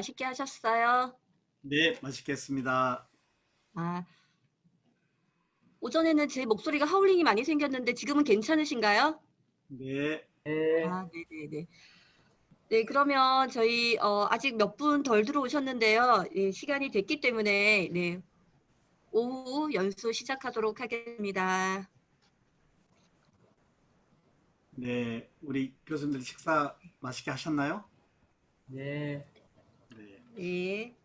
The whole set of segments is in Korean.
맛있게 하셨어요? 네, 맛있겠습니다. 아, 오전에는 제 목소리가 하울링이 많이 생겼는데 지금은 괜찮으신가요? 네, 네네네. 네, 그러면 저희 아직 몇 분 덜 들어오셨는데요. 예, 시간이 됐기 때문에 네, 오후 연수 시작하도록 하겠습니다. 네, 우리 교수님들 식사 맛있게 하셨나요? 네, 네, 네.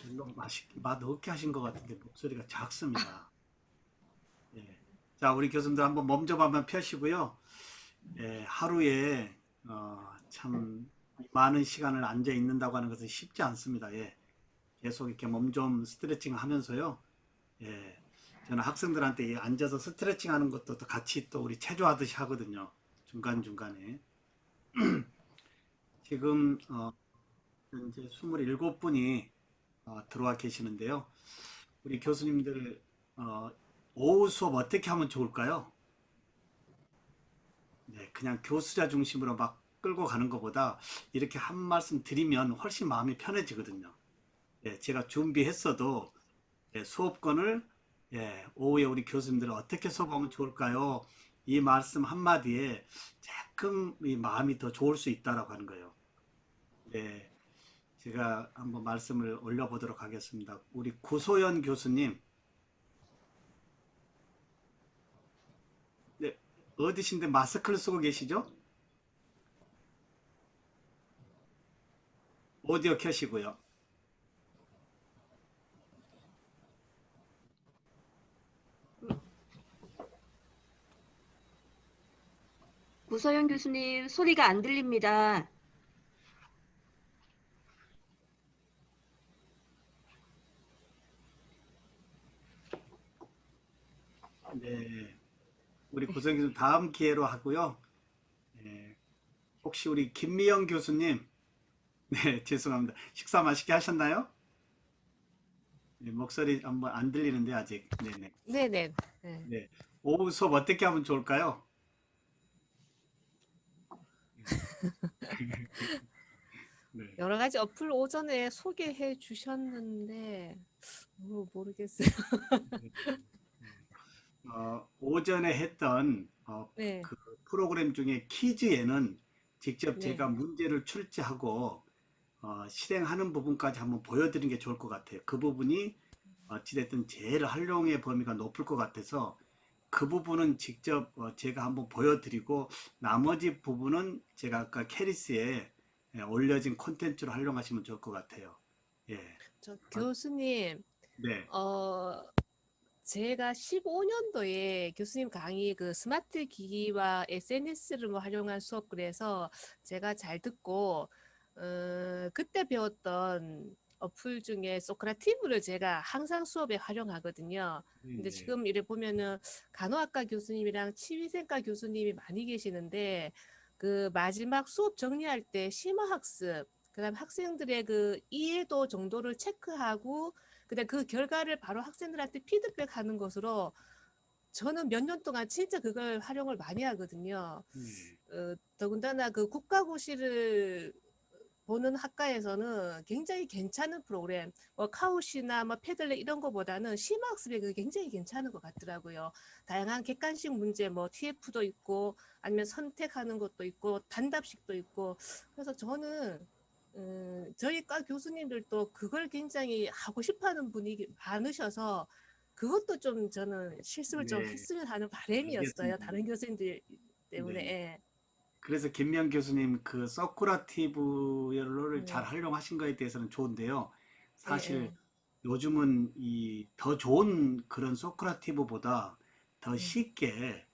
별로 맛 없게 하신 것 같은데 목소리가 작습니다. 예. 자, 우리 교수님들 한번 몸 좀 한번 펴시고요. 예, 하루에 참 많은 시간을 앉아 있는다고 하는 것은 쉽지 않습니다. 예, 계속 이렇게 몸 좀 스트레칭 하면서요. 예, 저는 학생들한테 이 앉아서 스트레칭 하는 것도 또 같이 또 우리 체조하듯이 하거든요. 중간중간에. 지금 현재 27분이 들어와 계시는데요. 우리 교수님들 어, 오후 수업 어떻게 하면 좋을까요? 네, 그냥 교수자 중심으로 막 끌고 가는 것보다 이렇게 한 말씀 드리면 훨씬 마음이 편해지거든요. 예, 제가 준비했어도 수업권을 오후에 우리 교수님들 어떻게 수업하면 좋을까요? 이 말씀 한마디에 조금 이 마음이 더 좋을 수 있다라고 하는 거예요. 예, 제가 한번 말씀을 올려보도록 하겠습니다. 우리 구소연 교수님, 네, 어디신데 마스크를 쓰고 계시죠? 오디오 켜시고요. 구서영 교수님 소리가 안 들립니다. 네, 우리 구소연 교수님 다음 기회로 하고요. 예, 혹시 우리 김미영 교수님, 네, 죄송합니다. 식사 맛있게 하셨나요? 네, 목소리 한번 안 들리는데 아직. 네네. 네네. 네. 네. 오후 수업 어떻게 하면 좋을까요? 네. 여러 가지 어플 오전에 소개해 주셨는데 모르겠어요. 오전에 했던 네, 그 프로그램 중에 퀴즈에는 직접 네. 제가 문제를 출제하고 실행하는 부분까지 한번 보여드리는 게 좋을 것 같아요. 그 부분이 어찌됐든 제일 활용의 범위가 높을 것 같아서 그 부분은 직접 제가 한번 보여드리고 나머지 부분은 제가 아까 캐리스에 올려진 콘텐츠로 활용하시면 좋을 것 같아요. 예. 저 아, 교수님, 네. 어, 제가 15년도에 교수님 강의 그 스마트 기기와 SNS를 뭐 활용한 수업 그래서 제가 잘 듣고 그때 배웠던 어플 중에 소크라티브를 제가 항상 수업에 활용하거든요. 근데 네. 지금 이래 보면은 간호학과 교수님이랑 치위생과 교수님이 많이 계시는데 그 마지막 수업 정리할 때 심화학습, 그다음 학생들의 그 이해도 정도를 체크하고 근데 그 결과를 바로 학생들한테 피드백하는 것으로 저는 몇 년 동안 진짜 그걸 활용을 많이 하거든요. 네. 더군다나 그 국가고시를 보는 학과에서는 굉장히 괜찮은 프로그램, 뭐 카우시나 뭐 패들렛 이런 거보다는 심화학습이 그게 굉장히 괜찮은 것 같더라고요. 다양한 객관식 문제, 뭐 TF도 있고 아니면 선택하는 것도 있고 단답식도 있고 그래서 저는 저희 과 교수님들도 그걸 굉장히 하고 싶어하는 분이 많으셔서 그것도 좀 저는 실습을 좀 네. 했으면 하는 바람이었어요. 알겠습니다. 다른 교수님들 때문에. 네. 예. 그래서 김명 교수님 그 서쿠라티브를 잘 네. 활용하신 거에 대해서는 좋은데요. 예, 사실 예. 요즘은 이 더 좋은 그런 소크라티브보다 더 예. 쉽게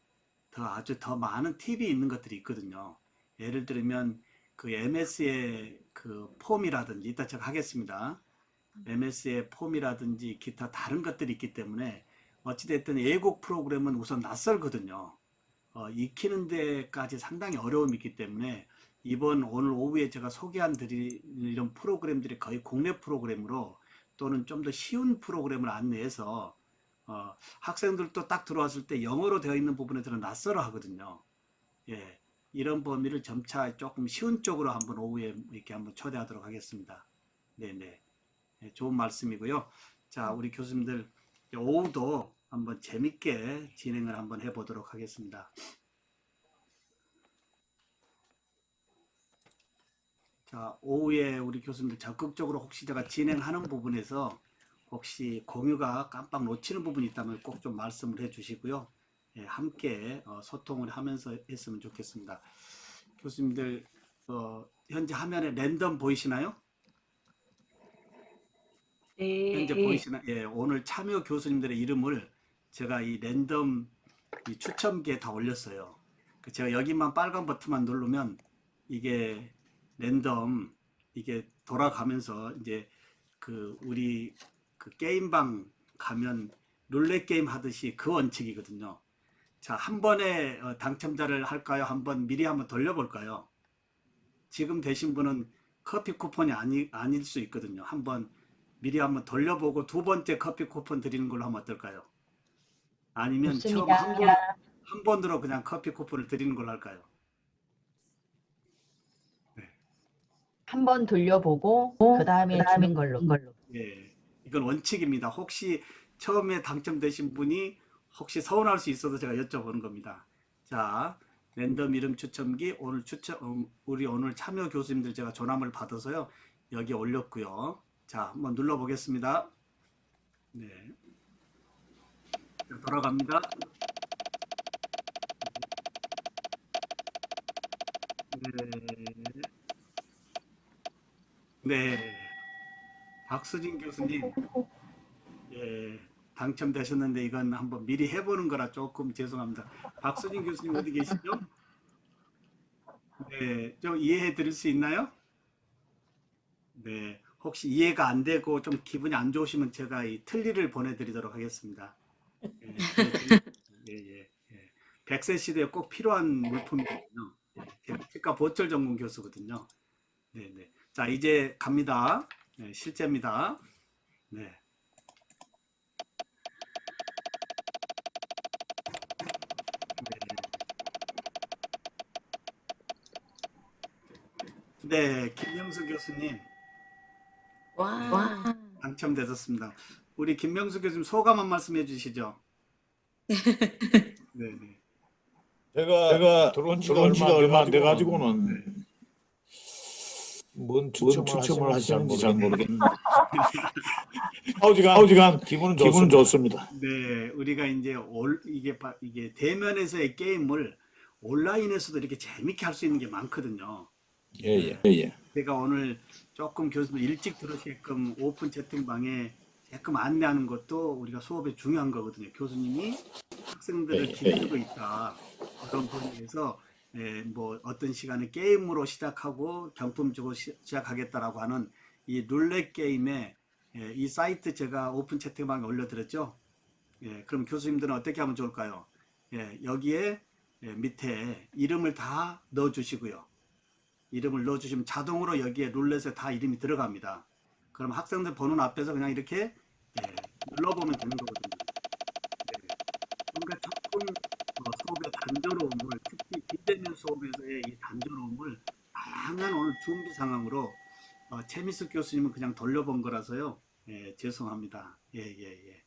더 아주 더 많은 팁이 있는 것들이 있거든요. 예를 들면 그 MS의 그 폼이라든지 이따 제가 하겠습니다. MS의 폼이라든지 기타 다른 것들이 있기 때문에 어찌됐든 외국 프로그램은 우선 낯설거든요. 익히는 데까지 상당히 어려움이 있기 때문에 이번 오늘 오후에 제가 소개한 드릴 이런 프로그램들이 거의 국내 프로그램으로 또는 좀 더 쉬운 프로그램을 안내해서 학생들도 딱 들어왔을 때 영어로 되어 있는 부분에 들은 낯설어 하거든요. 예, 이런 범위를 점차 조금 쉬운 쪽으로 한번 오후에 이렇게 한번 초대하도록 하겠습니다. 네네. 네, 좋은 말씀이고요. 자, 우리 교수님들 오후도 한번 재밌게 진행을 한번 해보도록 하겠습니다. 자, 오후에 우리 교수님들 적극적으로 혹시 제가 진행하는 부분에서 혹시 공유가 깜빡 놓치는 부분이 있다면 꼭 좀 말씀을 해 주시고요. 예, 함께 소통을 하면서 했으면 좋겠습니다. 교수님들 현재 화면에 랜덤 보이시나요? 현재 네. 보이시나? 예, 오늘 참여 교수님들의 이름을 제가 이 랜덤 이 추첨기에 다 올렸어요. 제가 여기만 빨간 버튼만 누르면 이게 랜덤 이게 돌아가면서 이제 우리 게임방 가면 룰렛 게임 하듯이 그 원칙이거든요. 자, 한 번에 당첨자를 할까요? 한번 미리 한번 돌려볼까요? 지금 되신 분은 커피 쿠폰이 아닐 수 있거든요. 한번 미리 한번 돌려보고 두 번째 커피 쿠폰 드리는 걸로 하면 어떨까요? 아니면 처음 좋습니다. 한 번으로 그냥 커피 쿠폰을 드리는 걸로 할까요? 네. 한번 돌려보고 그 다음에 주는 걸로. 예, 이건 원칙입니다. 혹시 처음에 당첨되신 분이 혹시 서운할 수 있어서 제가 여쭤보는 겁니다. 자, 랜덤 이름 추첨기 우리 오늘 참여 교수님들 제가 전함을 받아서요. 여기 올렸고요. 자, 한번 눌러보겠습니다. 네, 자, 돌아갑니다. 네, 네, 박수진 교수님, 예, 당첨되셨는데 이건 한번 미리 해보는 거라 조금 죄송합니다. 박수진 교수님 어디 계시죠? 네, 좀 이해해 드릴 수 있나요? 네, 혹시 이해가 안 되고 좀 기분이 안 좋으시면 제가 이 틀니를 보내드리도록 하겠습니다. 예, 예, 예, 예. 100세 시대에 꼭 필요한 물품이거든요. 예, 치과 보철 전문 교수거든요. 네, 네. 자, 이제 갑니다. 네, 실제입니다. 네. 네, 김명수 교수님 와. 당첨되셨습니다. 우리 김명수 교수님 소감 한 말씀 해주시죠. 네, 네. 제가 들어온 지가 얼마 안 돼가지고는 뭔 추첨을 하시는지 잘 모르겠는데 아우지간 기분은 좋습니다. 네, 우리가 이제 이게 대면에서의 게임을 온라인에서도 이렇게 재밌게 할 수 있는 게 많거든요. 예. 제가 오늘 조금 교수님 일찍 들으시게끔 오픈 채팅방에 조금 안내하는 것도 우리가 수업에 중요한 거거든요. 교수님이 학생들을 기다리고 있다. 그런 부분에서 뭐 어떤 시간에 게임으로 시작하고 경품 주고 시작하겠다라고 하는 이 룰렛 게임에 이 사이트 제가 오픈 채팅방에 올려드렸죠. 그럼 교수님들은 어떻게 하면 좋을까요? 여기에 밑에 이름을 다 넣어주시고요. 이름을 넣어주시면 자동으로 여기에 룰렛에 다 이름이 들어갑니다. 그럼 학생들 보는 앞에서 그냥 이렇게 눌러보면 되는 거거든요. 그러니까 조금 수업의 단조로움을, 특히 비대면 수업에서의 이 단조로움을 다양한 오늘 준비 상황으로 최미숙 교수님은 그냥 돌려본 거라서요. 죄송합니다. 예.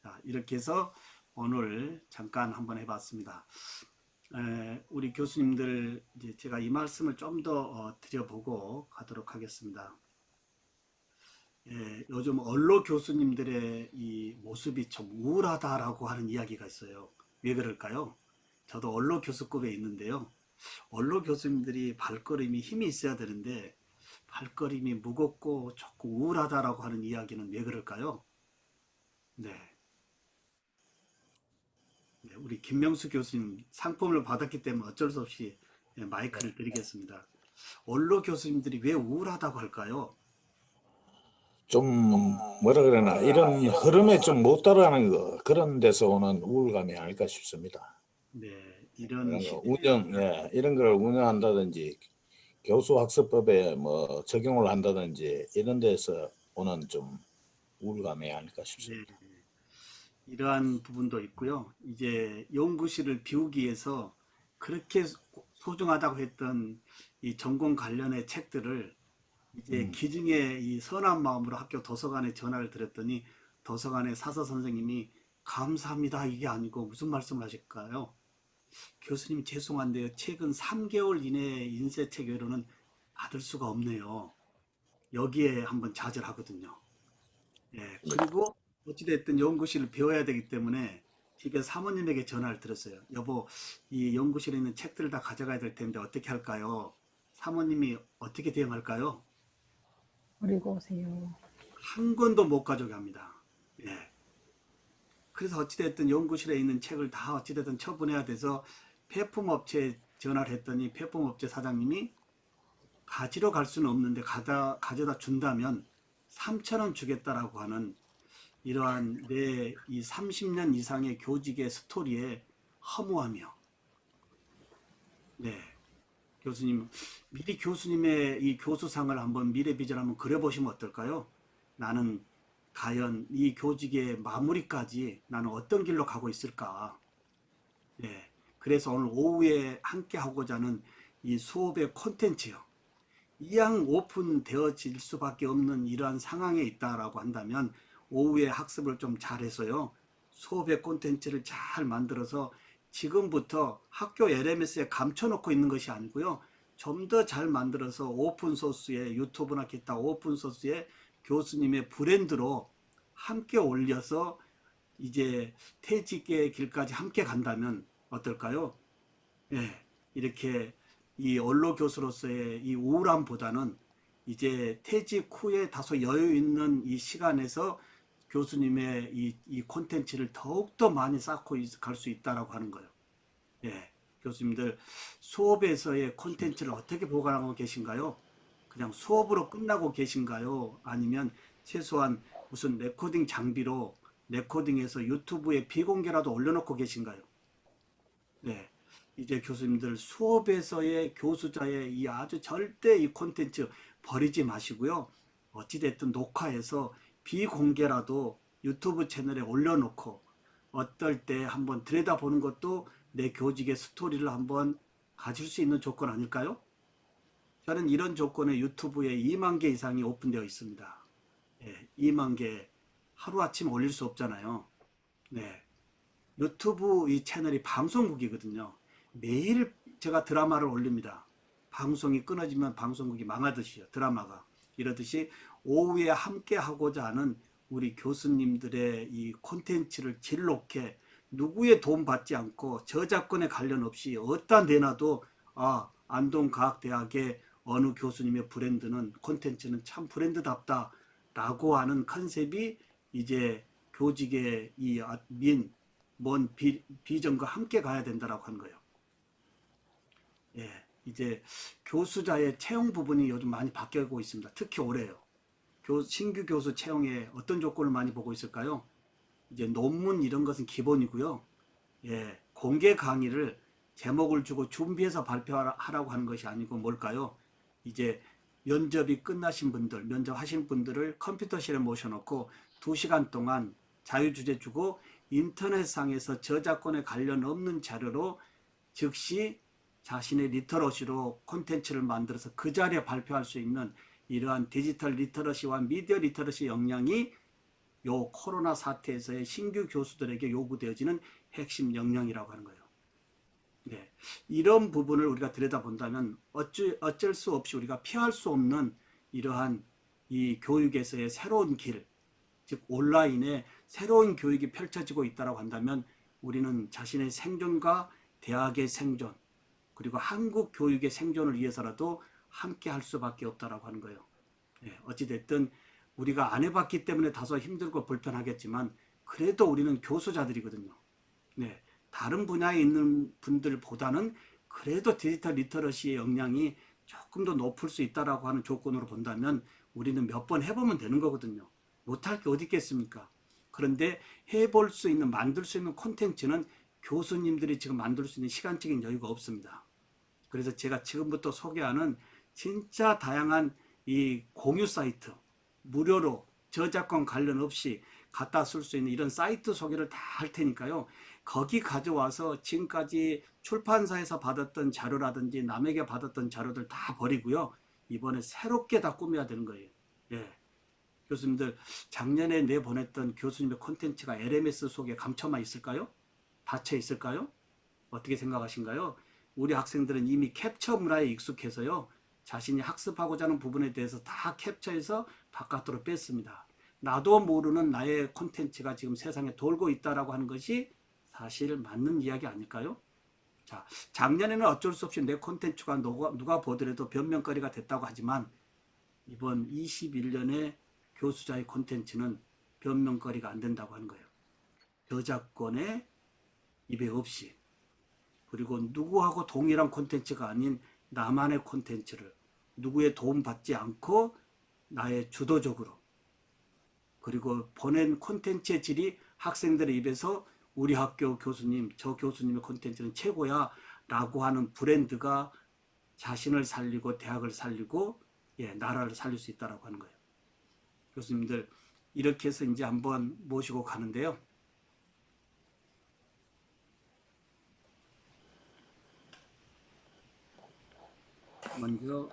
자, 이렇게 해서 오늘 잠깐 한번 해봤습니다. 우리 교수님들 이제 제가 이 말씀을 좀 더 드려보고 가도록 하겠습니다. 요즘 언로 교수님들의 이 모습이 좀 우울하다라고 하는 이야기가 있어요. 왜 그럴까요? 저도 언로 교수급에 있는데요. 언로 교수님들이 발걸음이 힘이 있어야 되는데 발걸음이 무겁고 조금 우울하다라고 하는 이야기는 왜 그럴까요? 네. 우리 김명수 교수님 상품을 받았기 때문에 어쩔 수 없이 마이크를 드리겠습니다. 언로 교수님들이 왜 우울하다고 할까요? 좀 뭐라 그러나 이런 흐름에 좀 못 따라가는 거 그런 데서 오는 우울감이 아닐까 싶습니다. 네, 이런 이런 걸 운영한다든지 교수 학습법에 뭐 적용을 한다든지 이런 데서 오는 좀 우울감이 아닐까 싶습니다. 네, 이러한 부분도 있고요. 이제 연구실을 비우기 위해서 그렇게 소중하다고 했던 이 전공 관련의 책들을 이제 기중에 이 선한 마음으로 학교 도서관에 전화를 드렸더니 도서관의 사서 선생님이 감사합니다 이게 아니고 무슨 말씀을 하실까요? 교수님 죄송한데요. 최근 3개월 이내에 인쇄책 외로는 받을 수가 없네요. 여기에 한번 좌절하거든요. 예, 그리고 어찌됐든 연구실을 배워야 되기 때문에 집에 사모님에게 전화를 드렸어요. 여보, 이 연구실에 있는 책들을 다 가져가야 될 텐데 어떻게 할까요? 사모님이 어떻게 대응할까요? 버리고 오세요. 한 권도 못 가져갑니다. 예. 그래서 어찌됐든 연구실에 있는 책을 다 어찌됐든 처분해야 돼서 폐품업체에 전화를 했더니 폐품업체 사장님이 가지러 갈 수는 없는데 가져다 준다면 3,000원 주겠다라고 하는 이러한 내 이 30년 이상의 교직의 스토리에 허무하며, 네, 교수님, 미리 교수님의 이 교수상을 한번 미래 비전 한번 그려보시면 어떨까요? 나는 과연 이 교직의 마무리까지 나는 어떤 길로 가고 있을까? 네, 그래서 오늘 오후에 함께 하고자 하는 이 수업의 콘텐츠요. 이왕 오픈되어질 수밖에 없는 이러한 상황에 있다라고 한다면 오후에 학습을 좀 잘해서요. 수업의 콘텐츠를 잘 만들어서 지금부터 학교 LMS에 감춰놓고 있는 것이 아니고요. 좀 더 잘 만들어서 오픈소스에 유튜브나 기타 오픈소스에 교수님의 브랜드로 함께 올려서 이제 퇴직의 길까지 함께 간다면 어떨까요? 예, 이렇게 이 원로 교수로서의 이 우울함보다는 이제 퇴직 후에 다소 여유 있는 이 시간에서 교수님의 이 콘텐츠를 더욱더 많이 쌓고 갈 수 있다라고 하는 거예요. 예, 교수님들 수업에서의 콘텐츠를 어떻게 보관하고 계신가요? 그냥 수업으로 끝나고 계신가요? 아니면 최소한 무슨 레코딩 장비로 레코딩해서 유튜브에 비공개라도 올려놓고 계신가요? 네, 이제 교수님들 수업에서의 교수자의 이 아주 절대 이 콘텐츠 버리지 마시고요. 어찌됐든 녹화해서 비공개라도 유튜브 채널에 올려놓고 어떨 때 한번 들여다보는 것도 내 교직의 스토리를 한번 가질 수 있는 조건 아닐까요? 저는 이런 조건에 유튜브에 2만 개 이상이 오픈되어 있습니다. 예, 2만 개 하루아침 올릴 수 없잖아요. 네, 유튜브 이 채널이 방송국이거든요. 매일 제가 드라마를 올립니다. 방송이 끊어지면 방송국이 망하듯이요. 드라마가. 이러듯이 오후에 함께 하고자 하는 우리 교수님들의 이 콘텐츠를 질 높게 누구의 도움 받지 않고 저작권에 관련 없이 어디다 내놔도 안동과학대학의 어느 교수님의 브랜드는 콘텐츠는 참 브랜드답다 라고 하는 컨셉이 이제 교직의 이 먼 비전과 함께 가야 된다라고 하는 거예요. 예, 이제 교수자의 채용 부분이 요즘 많이 바뀌고 있습니다. 특히 올해요. 신규 교수 채용에 어떤 조건을 많이 보고 있을까요? 이제 논문 이런 것은 기본이고요. 예, 공개 강의를 제목을 주고 준비해서 발표하라고 하는 것이 아니고 뭘까요? 이제 면접이 끝나신 분들, 면접하신 분들을 컴퓨터실에 모셔놓고 2시간 동안 자유주제 주고 인터넷상에서 저작권에 관련 없는 자료로 즉시 자신의 리터러시로 콘텐츠를 만들어서 그 자리에 발표할 수 있는 이러한 디지털 리터러시와 미디어 리터러시 역량이 요 코로나 사태에서의 신규 교수들에게 요구되어지는 핵심 역량이라고 하는 거예요. 네, 이런 부분을 우리가 들여다본다면 어쩔 수 없이 우리가 피할 수 없는 이러한 이 교육에서의 새로운 길, 즉 온라인에 새로운 교육이 펼쳐지고 있다고 한다면 우리는 자신의 생존과 대학의 생존, 그리고 한국 교육의 생존을 위해서라도 함께 할 수밖에 없다라고 하는 거예요. 네, 어찌됐든 우리가 안 해봤기 때문에 다소 힘들고 불편하겠지만 그래도 우리는 교수자들이거든요. 네, 다른 분야에 있는 분들보다는 그래도 디지털 리터러시의 역량이 조금 더 높을 수 있다라고 하는 조건으로 본다면 우리는 몇 번 해보면 되는 거거든요. 못할 게 어디 있겠습니까? 그런데 해볼 수 있는, 만들 수 있는 콘텐츠는 교수님들이 지금 만들 수 있는 시간적인 여유가 없습니다. 그래서 제가 지금부터 소개하는 진짜 다양한 이 공유 사이트, 무료로 저작권 관련 없이 갖다 쓸 수 있는 이런 사이트 소개를 다 할 테니까요. 거기 가져와서 지금까지 출판사에서 받았던 자료라든지 남에게 받았던 자료들 다 버리고요. 이번에 새롭게 다 꾸며야 되는 거예요. 예. 교수님들 작년에 내보냈던 교수님의 콘텐츠가 LMS 속에 감춰만 있을까요? 닫혀 있을까요? 어떻게 생각하신가요? 우리 학생들은 이미 캡처 문화에 익숙해서요. 자신이 학습하고자 하는 부분에 대해서 다 캡처해서 바깥으로 뺐습니다. 나도 모르는 나의 콘텐츠가 지금 세상에 돌고 있다라고 하는 것이 사실 맞는 이야기 아닐까요? 자, 작년에는 어쩔 수 없이 내 콘텐츠가 누가 보더라도 변명거리가 됐다고 하지만 이번 21년에 교수자의 콘텐츠는 변명거리가 안 된다고 하는 거예요. 저작권의 입에 없이, 그리고 누구하고 동일한 콘텐츠가 아닌 나만의 콘텐츠를 누구의 도움 받지 않고 나의 주도적으로, 그리고 보낸 콘텐츠의 질이 학생들의 입에서 우리 학교 교수님, 저 교수님의 콘텐츠는 최고야 라고 하는 브랜드가 자신을 살리고 대학을 살리고 나라를 살릴 수 있다고 하는 거예요. 교수님들 이렇게 해서 이제 한번 모시고 가는데요. 먼저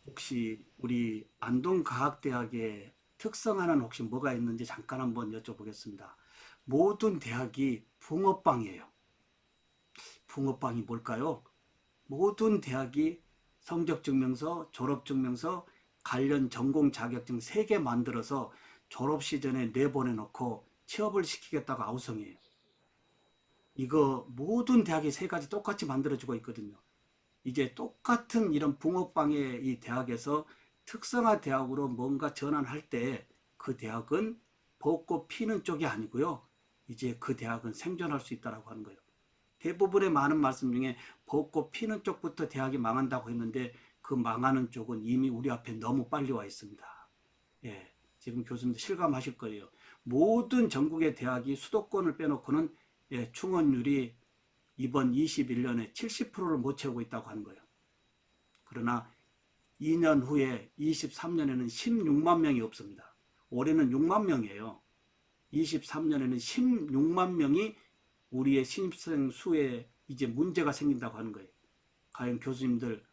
혹시 우리 안동과학대학의 특성하는 혹시 뭐가 있는지 잠깐 한번 여쭤보겠습니다. 모든 대학이 붕어빵이에요. 붕어빵이 뭘까요? 모든 대학이 성적증명서, 졸업증명서, 관련 전공 자격증 3개 만들어서 졸업 시즌에 내보내놓고 취업을 시키겠다고 아우성이에요. 이거 모든 대학이 3가지 똑같이 만들어지고 있거든요. 이제 똑같은 이런 붕어빵의 이 대학에서 특성화 대학으로 뭔가 전환할 때 그 대학은 벚꽃 피는 쪽이 아니고요. 이제 그 대학은 생존할 수 있다고 하는 거예요. 대부분의 많은 말씀 중에 벚꽃 피는 쪽부터 대학이 망한다고 했는데 그 망하는 쪽은 이미 우리 앞에 너무 빨리 와 있습니다. 예, 지금 교수님들 실감하실 거예요. 모든 전국의 대학이 수도권을 빼놓고는 충원율이 이번 21년에 70%를 못 채우고 있다고 하는 거예요. 그러나 2년 후에 23년에는 16만 명이 없습니다. 올해는 6만 명이에요. 23년에는 16만 명이 우리의 신입생 수에 이제 문제가 생긴다고 하는 거예요. 과연 교수님들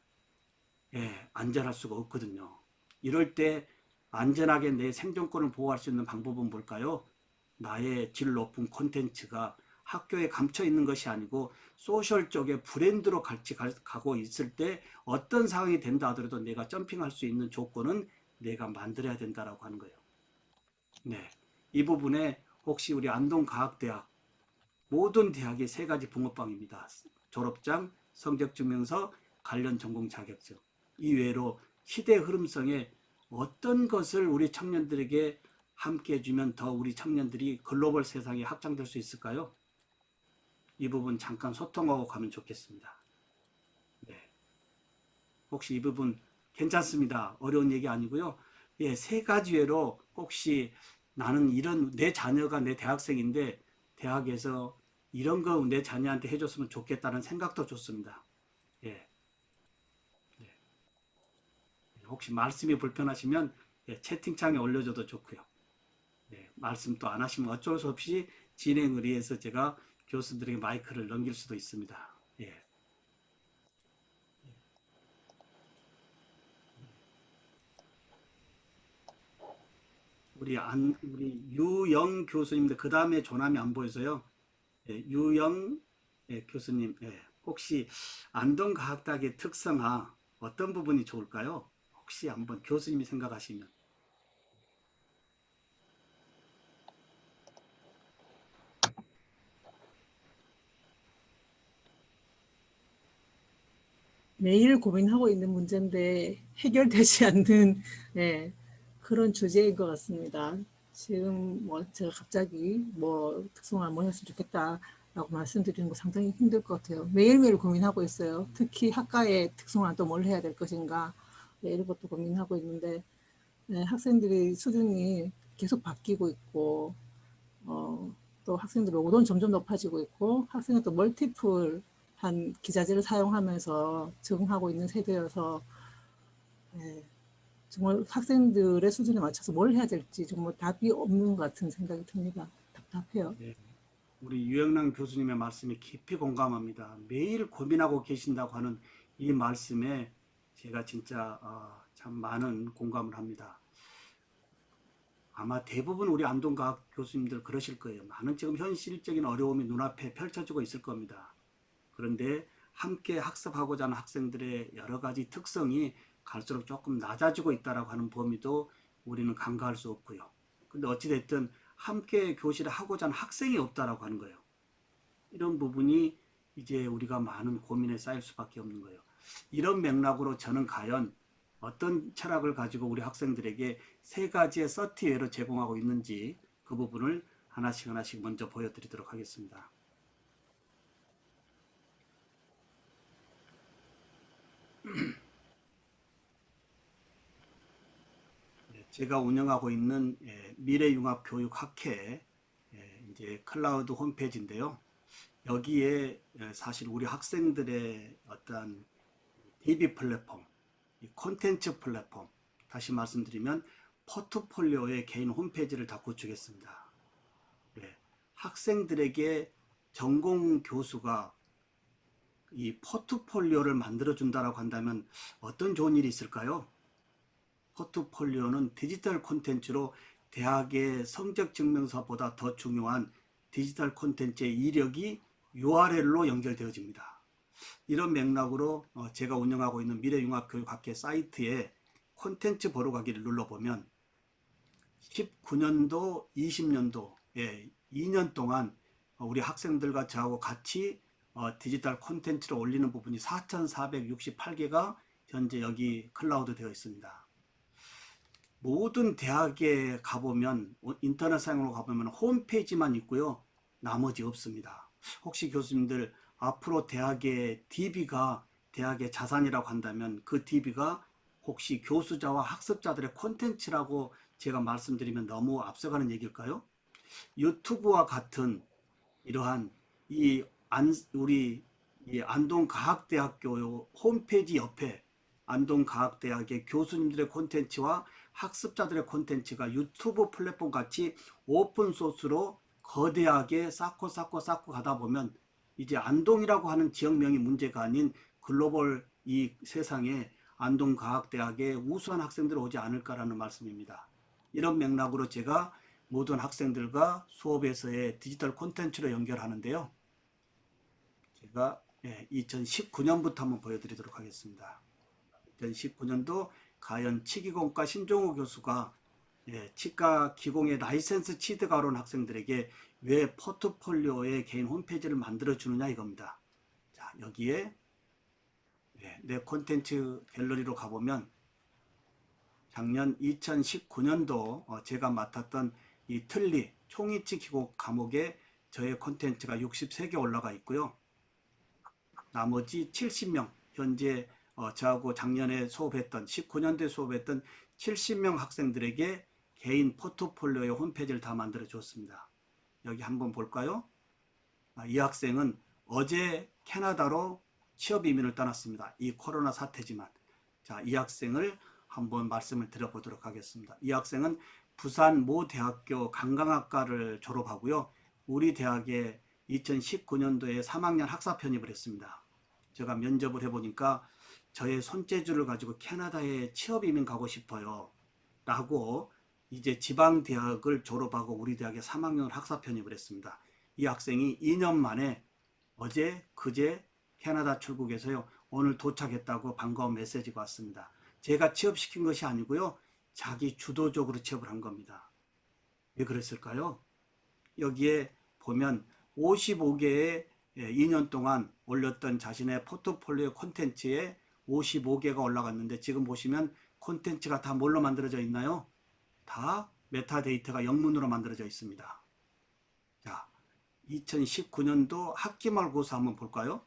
안전할 수가 없거든요. 이럴 때 안전하게 내 생존권을 보호할 수 있는 방법은 뭘까요? 나의 질 높은 콘텐츠가 학교에 감춰 있는 것이 아니고 소셜 쪽에 브랜드로 같이 가고 있을 때 어떤 상황이 된다 하더라도 내가 점핑할 수 있는 조건은 내가 만들어야 된다라고 하는 거예요. 네, 이 부분에 혹시 우리 안동과학대학 모든 대학의 3가지 붕어빵입니다. 졸업장, 성적증명서, 관련 전공 자격증. 이외로 시대 흐름성에 어떤 것을 우리 청년들에게 함께 해주면 더 우리 청년들이 글로벌 세상에 확장될 수 있을까요? 이 부분 잠깐 소통하고 가면 좋겠습니다. 네. 혹시 이 부분 괜찮습니다. 어려운 얘기 아니고요. 3가지 외로 혹시 나는 이런 내 자녀가 내 대학생인데 대학에서 이런 거 내 자녀한테 해줬으면 좋겠다는 생각도 좋습니다. 예. 예. 혹시 말씀이 불편하시면 채팅창에 올려줘도 좋고요. 말씀 또 안 하시면 어쩔 수 없이 진행을 위해서 제가 교수들에게 마이크를 넘길 수도 있습니다. 예. 우리 유영 교수님들 그 다음에 조남이 안 보여서요. 유영 교수님, 혹시 안동과학대학의 특성화 어떤 부분이 좋을까요? 혹시 한번 교수님이 생각하시면. 매일 고민하고 있는 문제인데 해결되지 않는 그런 주제인 것 같습니다. 지금 뭐 제가 갑자기 뭐 특성화 뭐 했으면 좋겠다라고 말씀드리는 거 상당히 힘들 것 같아요. 매일매일 고민하고 있어요. 특히 학과의 특성화 또 뭘 해야 될 것인가 이런 것도 고민하고 있는데 학생들이 수준이 계속 바뀌고 있고 또 학생들 오도는 점점 높아지고 있고 학생은 또 멀티플 한 기자재를 사용하면서 적응하고 있는 세대여서 정말 학생들의 수준에 맞춰서 뭘 해야 될지 정말 답이 없는 것 같은 생각이 듭니다. 답답해요. 네. 우리 유영란 교수님의 말씀에 깊이 공감합니다. 매일 고민하고 계신다고 하는 이 말씀에 제가 진짜 참 많은 공감을 합니다. 아마 대부분 우리 안동과학 교수님들 그러실 거예요. 많은 지금 현실적인 어려움이 눈앞에 펼쳐지고 있을 겁니다. 그런데 함께 학습하고자 하는 학생들의 여러 가지 특성이 갈수록 조금 낮아지고 있다고 하는 범위도 우리는 간과할 수 없고요. 근데 어찌됐든 함께 교실을 하고자 하는 학생이 없다라고 하는 거예요. 이런 부분이 이제 우리가 많은 고민에 쌓일 수밖에 없는 거예요. 이런 맥락으로 저는 과연 어떤 철학을 가지고 우리 학생들에게 세 가지의 서티웨어를 제공하고 있는지 그 부분을 하나씩 먼저 보여드리도록 하겠습니다. 제가 운영하고 있는 미래융합교육학회 이제 클라우드 홈페이지인데요. 여기에 사실 우리 학생들의 어떤 DB 플랫폼, 콘텐츠 플랫폼, 다시 말씀드리면 포트폴리오의 개인 홈페이지를 다 구축했습니다. 학생들에게 전공 교수가 이 포트폴리오를 만들어 준다라고 한다면 어떤 좋은 일이 있을까요? 포트폴리오는 디지털 콘텐츠로 대학의 성적 증명서보다 더 중요한 디지털 콘텐츠의 이력이 URL로 연결되어집니다. 이런 맥락으로 제가 운영하고 있는 미래융합교육학회 사이트에 콘텐츠 보러 가기를 눌러보면 19년도, 20년도 2년 동안 우리 학생들과 저하고 같이 디지털 콘텐츠를 올리는 부분이 4,468개가 현재 여기 클라우드 되어 있습니다. 모든 대학에 가보면 인터넷 사용으로 가보면 홈페이지만 있고요. 나머지 없습니다. 혹시 교수님들 앞으로 대학의 DB가 대학의 자산이라고 한다면 그 DB가 혹시 교수자와 학습자들의 콘텐츠라고 제가 말씀드리면 너무 앞서가는 얘기일까요? 유튜브와 같은 이러한 우리 안동과학대학교 홈페이지 옆에 안동과학대학의 교수님들의 콘텐츠와 학습자들의 콘텐츠가 유튜브 플랫폼 같이 오픈소스로 거대하게 쌓고 가다 보면 이제 안동이라고 하는 지역명이 문제가 아닌 글로벌 이 세상에 안동과학대학의 우수한 학생들이 오지 않을까라는 말씀입니다. 이런 맥락으로 제가 모든 학생들과 수업에서의 디지털 콘텐츠로 연결하는데요. 제가 2019년부터 한번 보여드리도록 하겠습니다. 2019년도 가연 치기공과 신종호 교수가 치과 기공의 라이센스 취득하러 온 학생들에게 왜 포트폴리오의 개인 홈페이지를 만들어 주느냐 이겁니다. 자, 여기에 내 콘텐츠 갤러리로 가보면 작년 2019년도 제가 맡았던 이 틀리 총이치 기공 과목에 저의 콘텐츠가 63개 올라가 있고요. 나머지 70명 현재 저하고 작년에 수업했던 19년도에 수업했던 70명 학생들에게 개인 포트폴리오의 홈페이지를 다 만들어 줬습니다. 여기 한번 볼까요? 이 학생은 어제 캐나다로 취업 이민을 떠났습니다. 이 코로나 사태지만. 자, 이 학생을 한번 말씀을 드려보도록 하겠습니다. 이 학생은 부산 모 대학교 관광학과를 졸업하고요. 우리 대학에 2019년도에 3학년 학사 편입을 했습니다. 제가 면접을 해보니까 저의 손재주를 가지고 캐나다에 취업 이민 가고 싶어요 라고 이제 지방대학을 졸업하고 우리 대학에 3학년 학사 편입을 했습니다. 이 학생이 2년 만에 어제 그제 캐나다 출국해서요 오늘 도착했다고 반가운 메시지가 왔습니다. 제가 취업시킨 것이 아니고요 자기 주도적으로 취업을 한 겁니다. 왜 그랬을까요? 여기에 보면 55개의 2년 동안 올렸던 자신의 포트폴리오 콘텐츠에 55개가 올라갔는데 지금 보시면 콘텐츠가 다 뭘로 만들어져 있나요? 다 메타데이터가 영문으로 만들어져 있습니다. 자, 2019년도 학기말고사 한번 볼까요?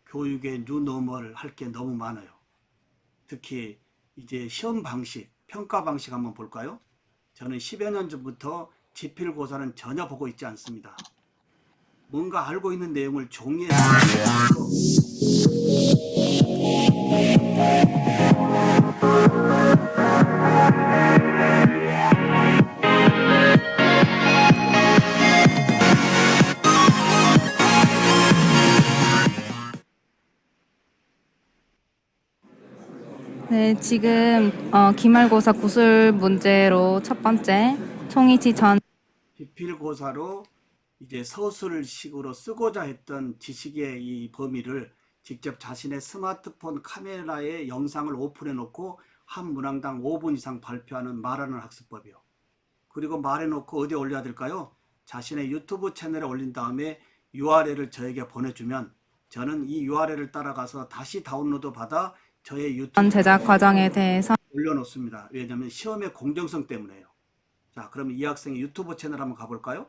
교육의 뉴노멀 할 게 너무 많아요. 특히 이제 시험 방식, 평가 방식 한번 볼까요? 저는 10여 년 전부터 지필고사는 전혀 보고 있지 않습니다. 뭔가 알고 있는 내용을 종이에 네, 지금 기말고사 구술 문제로 첫 번째 송이지 전 기필고사로 이제 서술식으로 쓰고자 했던 지식의 이 범위를 직접 자신의 스마트폰 카메라에 영상을 오픈해 놓고 한 문항당 5분 이상 발표하는 말하는 학습법이요. 그리고 말해 놓고 어디에 올려야 될까요? 자신의 유튜브 채널에 올린 다음에 URL을 저에게 보내주면 저는 이 URL을 따라가서 다시 다운로드 받아 저의 유튜브 제작 과정에 대해서 올려놓습니다. 왜냐하면 시험의 공정성 때문에요. 자, 그럼 이 학생의 유튜브 채널 한번 가볼까요?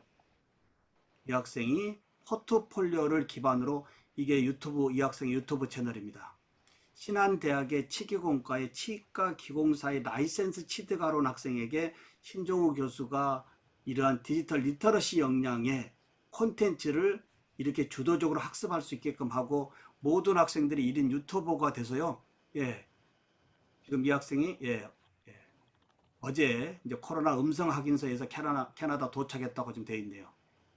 이 학생이 포트폴리오를 기반으로 이게 이 학생의 유튜브 채널입니다. 신한대학의 치기공과의 치과 기공사의 라이센스 취득하러 온 학생에게 신종우 교수가 이러한 디지털 리터러시 역량의 콘텐츠를 이렇게 주도적으로 학습할 수 있게끔 하고 모든 학생들이 1인 유튜버가 돼서요. 예. 지금 이 학생이 어제 이제 코로나 음성 확인서에서 캐나다 도착했다고 지금 되어 있네요.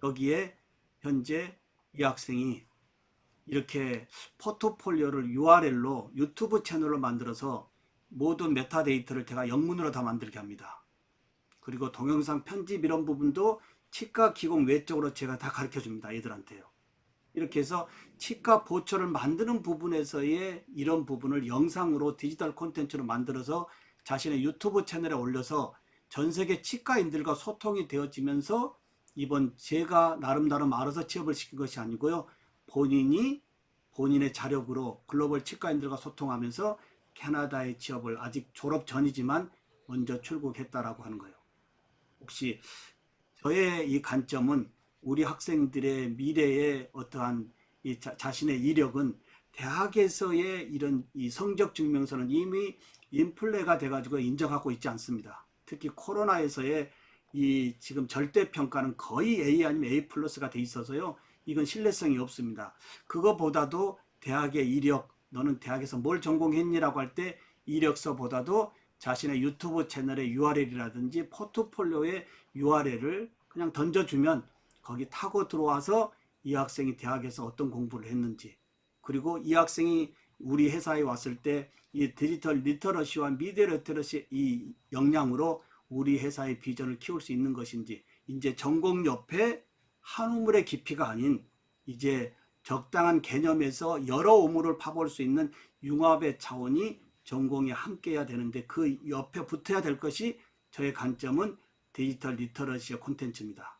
여기에 현재 이 학생이 이렇게 포트폴리오를 URL로 유튜브 채널로 만들어서 모든 메타데이터를 제가 영문으로 다 만들게 합니다. 그리고 동영상 편집 이런 부분도 치과 기공 외적으로 제가 다 가르쳐 줍니다. 애들한테요. 이렇게 해서 치과 보초를 만드는 부분에서의 이런 부분을 영상으로 디지털 콘텐츠로 만들어서 자신의 유튜브 채널에 올려서 전 세계 치과인들과 소통이 되어지면서 이번 제가 나름 알아서 취업을 시킨 것이 아니고요. 본인의 자력으로 글로벌 치과인들과 소통하면서 캐나다의 취업을 아직 졸업 전이지만 먼저 출국했다라고 하는 거예요. 혹시 저의 이 관점은 우리 학생들의 미래의 어떠한 자신의 이력은 대학에서의 이런 이 성적 증명서는 이미 인플레가 돼가지고 인정하고 있지 않습니다. 특히 코로나에서의 이 지금 절대평가는 거의 A 아니면 A 플러스가 돼 있어서요. 이건 신뢰성이 없습니다. 그거보다도 대학의 이력, 너는 대학에서 뭘 전공했니라고 할 때 이력서보다도 자신의 유튜브 채널의 URL이라든지 포트폴리오의 URL을 그냥 던져주면 거기 타고 들어와서 이 학생이 대학에서 어떤 공부를 했는지, 그리고 이 학생이 우리 회사에 왔을 때 이 디지털 리터러시와 미디어 리터러시 이 역량으로 우리 회사의 비전을 키울 수 있는 것인지, 이제 전공 옆에 한 우물의 깊이가 아닌 이제 적당한 개념에서 여러 우물을 파볼 수 있는 융합의 차원이 전공이 함께해야 되는데 그 옆에 붙어야 될 것이 저의 관점은 디지털 리터러시의 콘텐츠입니다.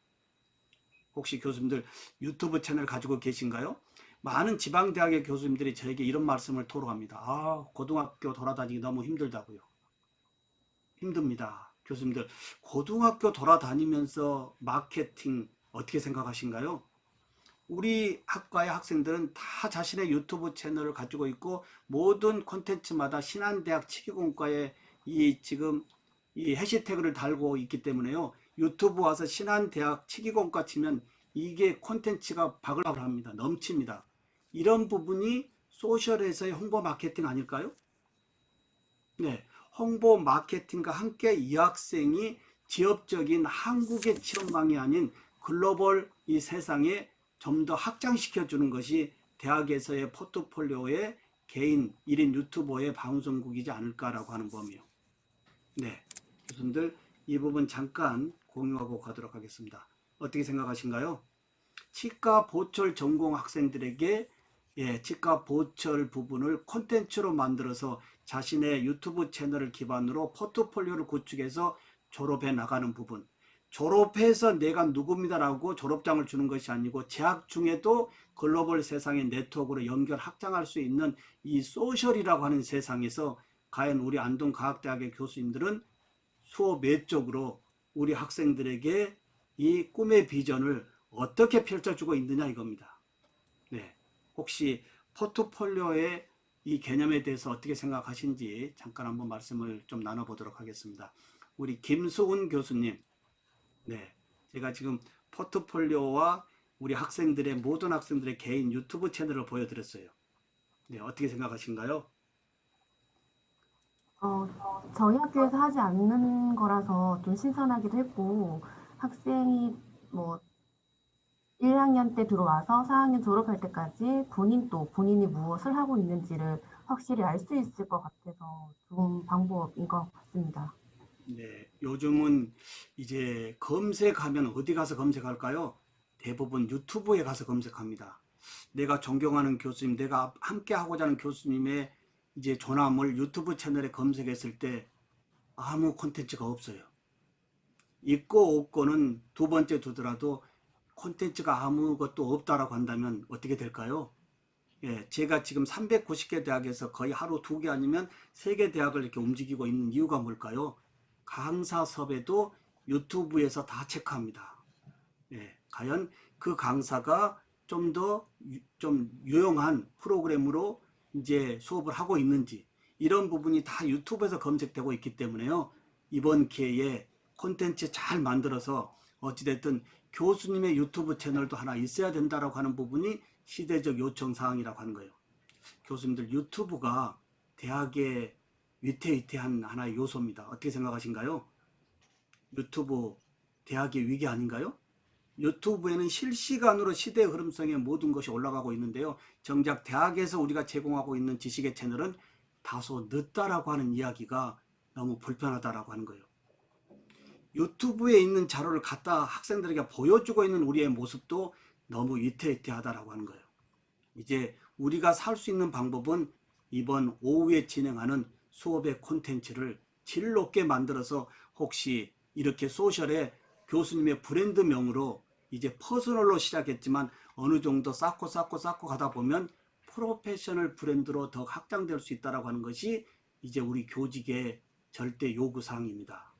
혹시 교수님들 유튜브 채널 가지고 계신가요? 많은 지방대학의 교수님들이 저에게 이런 말씀을 토로합니다. 고등학교 돌아다니기 너무 힘들다고요. 힘듭니다. 교수님들 고등학교 돌아다니면서 마케팅 어떻게 생각하신가요? 우리 학과의 학생들은 다 자신의 유튜브 채널을 가지고 있고 모든 콘텐츠마다 신한대학 치기공과에 지금 이 해시태그를 달고 있기 때문에요. 유튜브 와서 신한대학 치기공과 치면 이게 콘텐츠가 바글바글합니다. 넘칩니다. 이런 부분이 소셜에서의 홍보 마케팅 아닐까요? 네, 홍보 마케팅과 함께 이 학생이 지역적인 한국의 취업망이 아닌 글로벌 이 세상에 좀 더 확장시켜 주는 것이 대학에서의 포트폴리오의 개인 1인 유튜버의 방송국이지 않을까라고 하는 범위요. 네, 교수님들 이 부분 잠깐 공유하고 가도록 하겠습니다. 어떻게 생각하신가요? 치과 보철 전공 학생들에게 치과 보철 부분을 콘텐츠로 만들어서 자신의 유튜브 채널을 기반으로 포트폴리오를 구축해서 졸업해 나가는 부분, 졸업해서 내가 누굽니다라고 졸업장을 주는 것이 아니고 재학 중에도 글로벌 세상의 네트워크로 연결 확장할 수 있는 이 소셜이라고 하는 세상에서 과연 우리 안동과학대학의 교수님들은 수업 외적으로 우리 학생들에게 이 꿈의 비전을 어떻게 펼쳐주고 있느냐 이겁니다. 네, 혹시 포트폴리오의 이 개념에 대해서 어떻게 생각하신지 잠깐 한번 말씀을 좀 나눠보도록 하겠습니다. 우리 김수훈 교수님, 네, 제가 지금 포트폴리오와 우리 모든 학생들의 개인 유튜브 채널을 보여드렸어요. 네, 어떻게 생각하신가요? 저희 학교에서 하지 않는 거라서 좀 신선하기도 했고, 학생이 뭐 1학년 때 들어와서 4학년 졸업할 때까지 본인이 무엇을 하고 있는지를 확실히 알 수 있을 것 같아서 좋은 방법인 것 같습니다. 네, 요즘은 이제 검색하면 어디 가서 검색할까요? 대부분 유튜브에 가서 검색합니다. 내가 존경하는 교수님, 내가 함께 하고자 하는 교수님의 이제 조남을 유튜브 채널에 검색했을 때 아무 콘텐츠가 없어요. 있고 없고는 두 번째 두더라도 콘텐츠가 아무것도 없다라고 한다면 어떻게 될까요? 예, 제가 지금 390개 대학에서 거의 하루 2개 아니면 3개 대학을 이렇게 움직이고 있는 이유가 뭘까요? 강사 섭외도 유튜브에서 다 체크합니다. 예, 과연 그 강사가 좀 더 좀 유용한 프로그램으로 이제 수업을 하고 있는지 이런 부분이 다 유튜브에서 검색되고 있기 때문에요. 이번 기회에 콘텐츠 잘 만들어서 어찌됐든 교수님의 유튜브 채널도 하나 있어야 된다라고 하는 부분이 시대적 요청 사항이라고 하는 거예요. 교수님들 유튜브가 대학의 위태위태한 하나의 요소입니다. 어떻게 생각하신가요? 유튜브 대학의 위기 아닌가요? 유튜브에는 실시간으로 시대의 흐름성의 모든 것이 올라가고 있는데요. 정작 대학에서 우리가 제공하고 있는 지식의 채널은 다소 늦다라고 하는 이야기가 너무 불편하다라고 하는 거예요. 유튜브에 있는 자료를 갖다 학생들에게 보여주고 있는 우리의 모습도 너무 위태위태하다라고 하는 거예요. 이제 우리가 살 수 있는 방법은 이번 오후에 진행하는 수업의 콘텐츠를 질 높게 만들어서 혹시 이렇게 소셜에 교수님의 브랜드명으로 이제 퍼스널로 시작했지만 어느 정도 쌓고 가다 보면 프로페셔널 브랜드로 더 확장될 수 있다고 하는 것이 이제 우리 교직의 절대 요구사항입니다.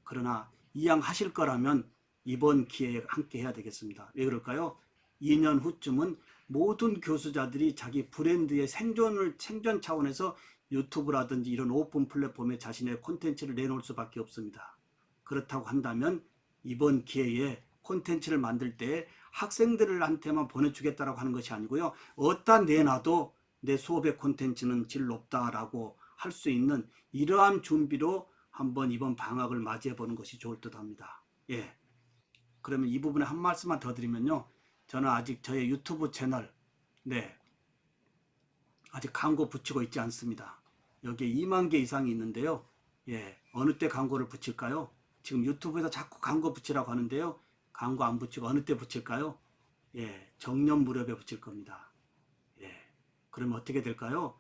그러나 이양하실 거라면 이번 기회에 함께 해야 되겠습니다. 왜 그럴까요? 2년 후쯤은 모든 교수자들이 자기 브랜드의 생존 차원에서 유튜브라든지 이런 오픈 플랫폼에 자신의 콘텐츠를 내놓을 수밖에 없습니다. 그렇다고 한다면 이번 기회에 콘텐츠를 만들 때 학생들한테만 보내주겠다라고 하는 것이 아니고요. 어디다 내놔도 내 수업의 콘텐츠는 질 높다라고 할 수 있는 이러한 준비로 한번 이번 방학을 맞이해 보는 것이 좋을 듯 합니다. 예. 그러면 이 부분에 한 말씀만 더 드리면요. 저는 아직 저의 유튜브 채널, 네, 아직 광고 붙이고 있지 않습니다. 여기에 2만 개 이상이 있는데요. 예, 어느 때 광고를 붙일까요? 지금 유튜브에서 자꾸 광고 붙이라고 하는데요. 광고 안 붙이고 어느 때 붙일까요? 예, 정년 무렵에 붙일 겁니다. 예, 그러면 어떻게 될까요?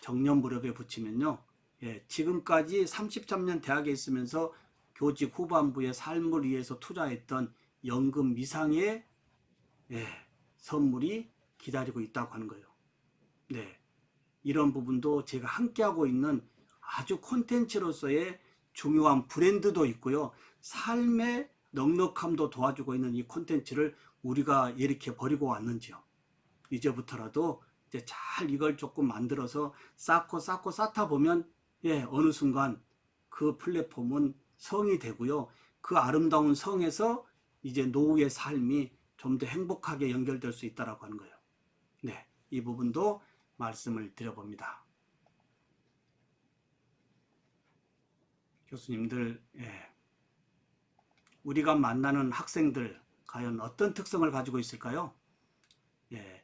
정년 무렵에 붙이면요. 예, 지금까지 33년 대학에 있으면서 교직 후반부의 삶을 위해서 투자했던 연금 이상의 예, 선물이 기다리고 있다고 하는 거예요. 네, 이런 부분도 제가 함께하고 있는 아주 콘텐츠로서의 중요한 브랜드도 있고요. 삶의 넉넉함도 도와주고 있는 이 콘텐츠를 우리가 이렇게 버리고 왔는지요. 이제부터라도 이제 잘 이걸 조금 만들어서 쌓고 쌓다 보면 예, 어느 순간 그 플랫폼은 성이 되고요. 그 아름다운 성에서 이제 노후의 삶이 좀 더 행복하게 연결될 수 있다라고 하는 거예요. 네, 이 부분도 말씀을 드려봅니다. 교수님들, 예, 우리가 만나는 학생들 과연 어떤 특성을 가지고 있을까요? 예,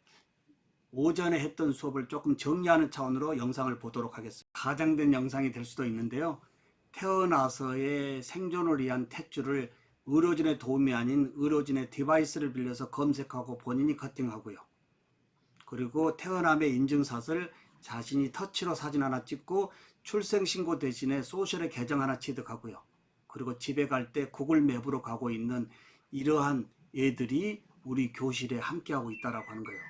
오전에 했던 수업을 조금 정리하는 차원으로 영상을 보도록 하겠습니다. 가장된 영상이 될 수도 있는데요. 태어나서의 생존을 위한 탯줄을 의료진의 도움이 아닌 의료진의 디바이스를 빌려서 검색하고 본인이 커팅하고요. 그리고 태어남의 인증샷을 자신이 터치로 사진 하나 찍고 출생신고 대신에 소셜에 계정 하나 취득하고요. 그리고 집에 갈 때 구글 맵으로 가고 있는 이러한 애들이 우리 교실에 함께하고 있다고 하는 거예요.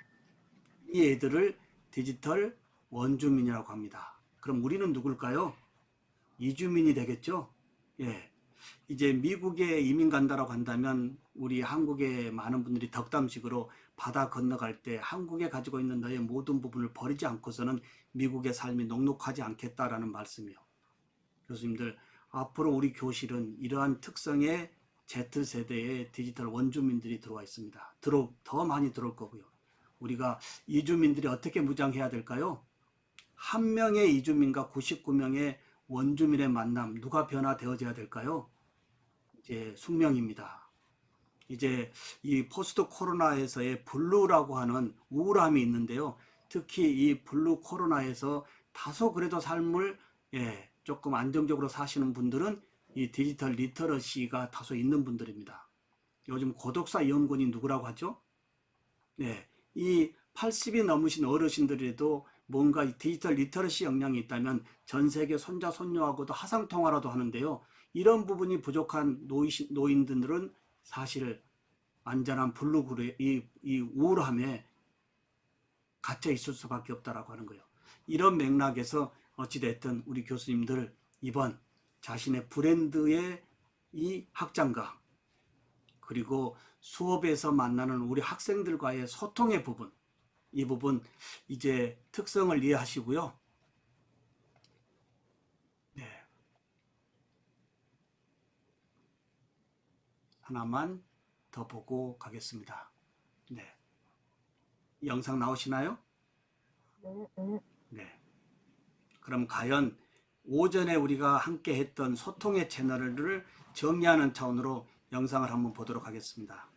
이 애들을 디지털 원주민이라고 합니다. 그럼 우리는 누굴까요? 이주민이 되겠죠? 예. 이제 미국에 이민 간다라고 한다면 우리 한국의 많은 분들이 덕담식으로 바다 건너갈 때 한국에 가지고 있는 너의 모든 부분을 버리지 않고서는 미국의 삶이 녹록하지 않겠다라는 말씀이요. 교수님들, 앞으로 우리 교실은 이러한 특성의 Z세대의 디지털 원주민들이 들어와 있습니다. 더 많이 들어올 거고요. 우리가 이주민들이 어떻게 무장해야 될까요? 한 명의 이주민과 99명의 원주민의 만남, 누가 변화되어져야 될까요? 이제 숙명입니다. 이제 이 포스트 코로나에서의 블루라고 하는 우울함이 있는데요. 특히 이 블루 코로나에서 다소 그래도 삶을 조금 안정적으로 사시는 분들은 이 디지털 리터러시가 다소 있는 분들입니다. 요즘 고독사 위험군이 누구라고 하죠? 네, 이 80이 넘으신 어르신들에도 뭔가 이 디지털 리터러시 역량이 있다면 전 세계 손자 손녀하고도 화상통화라도 하는데요. 이런 부분이 부족한 노인들은 사실 완전한 블루그룹, 이 우울함에 갇혀 있을 수밖에 없다라고 하는 거예요. 이런 맥락에서 어찌됐든 우리 교수님들 이번 자신의 브랜드의 이 확장과 그리고 수업에서 만나는 우리 학생들과의 소통의 부분, 이 부분 이제 특성을 이해하시고요. 네. 하나만 더 보고 가겠습니다. 네. 영상 나오시나요? 네. 그럼 과연 오전에 우리가 함께 했던 소통의 채널을 정리하는 차원으로 영상을 한번 보도록 하겠습니다.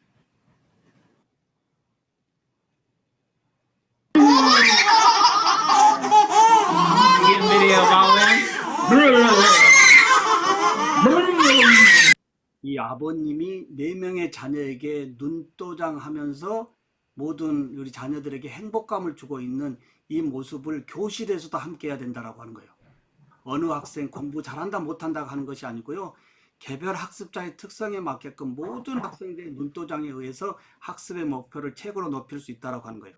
이 아버님이 4명의 자녀에게 눈도장 하면서 모든 우리 자녀들에게 행복감을 주고 있는 이 모습을 교실에서도 함께 해야 된다라고 하는 거예요. 어느 학생 공부 잘한다 못한다 하는 것이 아니고요. 개별 학습자의 특성에 맞게끔 모든 학생들의 눈도장에 의해서 학습의 목표를 최고로 높일 수 있다라고 하는 거예요.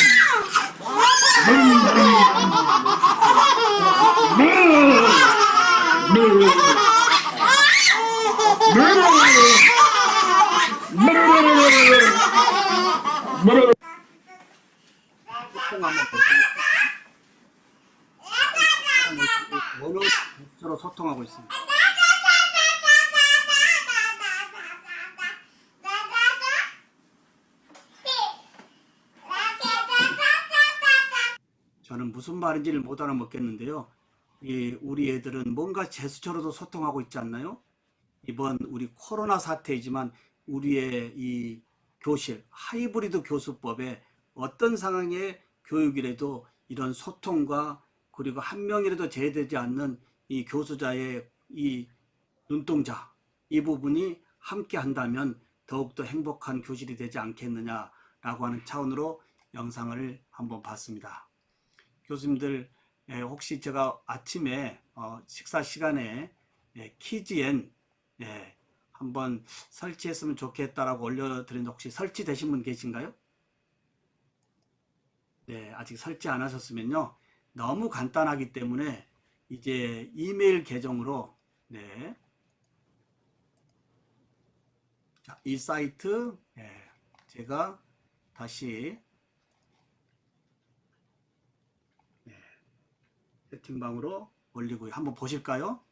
소통 한번 보세요. 언어 서로 소통하고 있습니다. 저는 무슨 말인지를 못 알아먹겠는데요. 우리 애들은 뭔가 제스처로도 소통하고 있지 않나요? 이번 우리 코로나 사태이지만 우리의 이 교실, 하이브리드 교수법에 어떤 상황의 교육이라도 이런 소통과 그리고 한 명이라도 제외되지 않는 이 교수자의 이 눈동자, 이 부분이 함께 한다면 더욱더 행복한 교실이 되지 않겠느냐라고 하는 차원으로 영상을 한번 봤습니다. 교수님들 혹시 제가 아침에 식사 시간에 키즈엔 한번 설치했으면 좋겠다라고 올려드렸는데 혹시 설치되신 분 계신가요? 네, 아직 설치 안 하셨으면요. 너무 간단하기 때문에 이제 이메일 계정으로 자, 이 사이트 제가 다시 채팅방으로 올리고요. 한번 보실까요?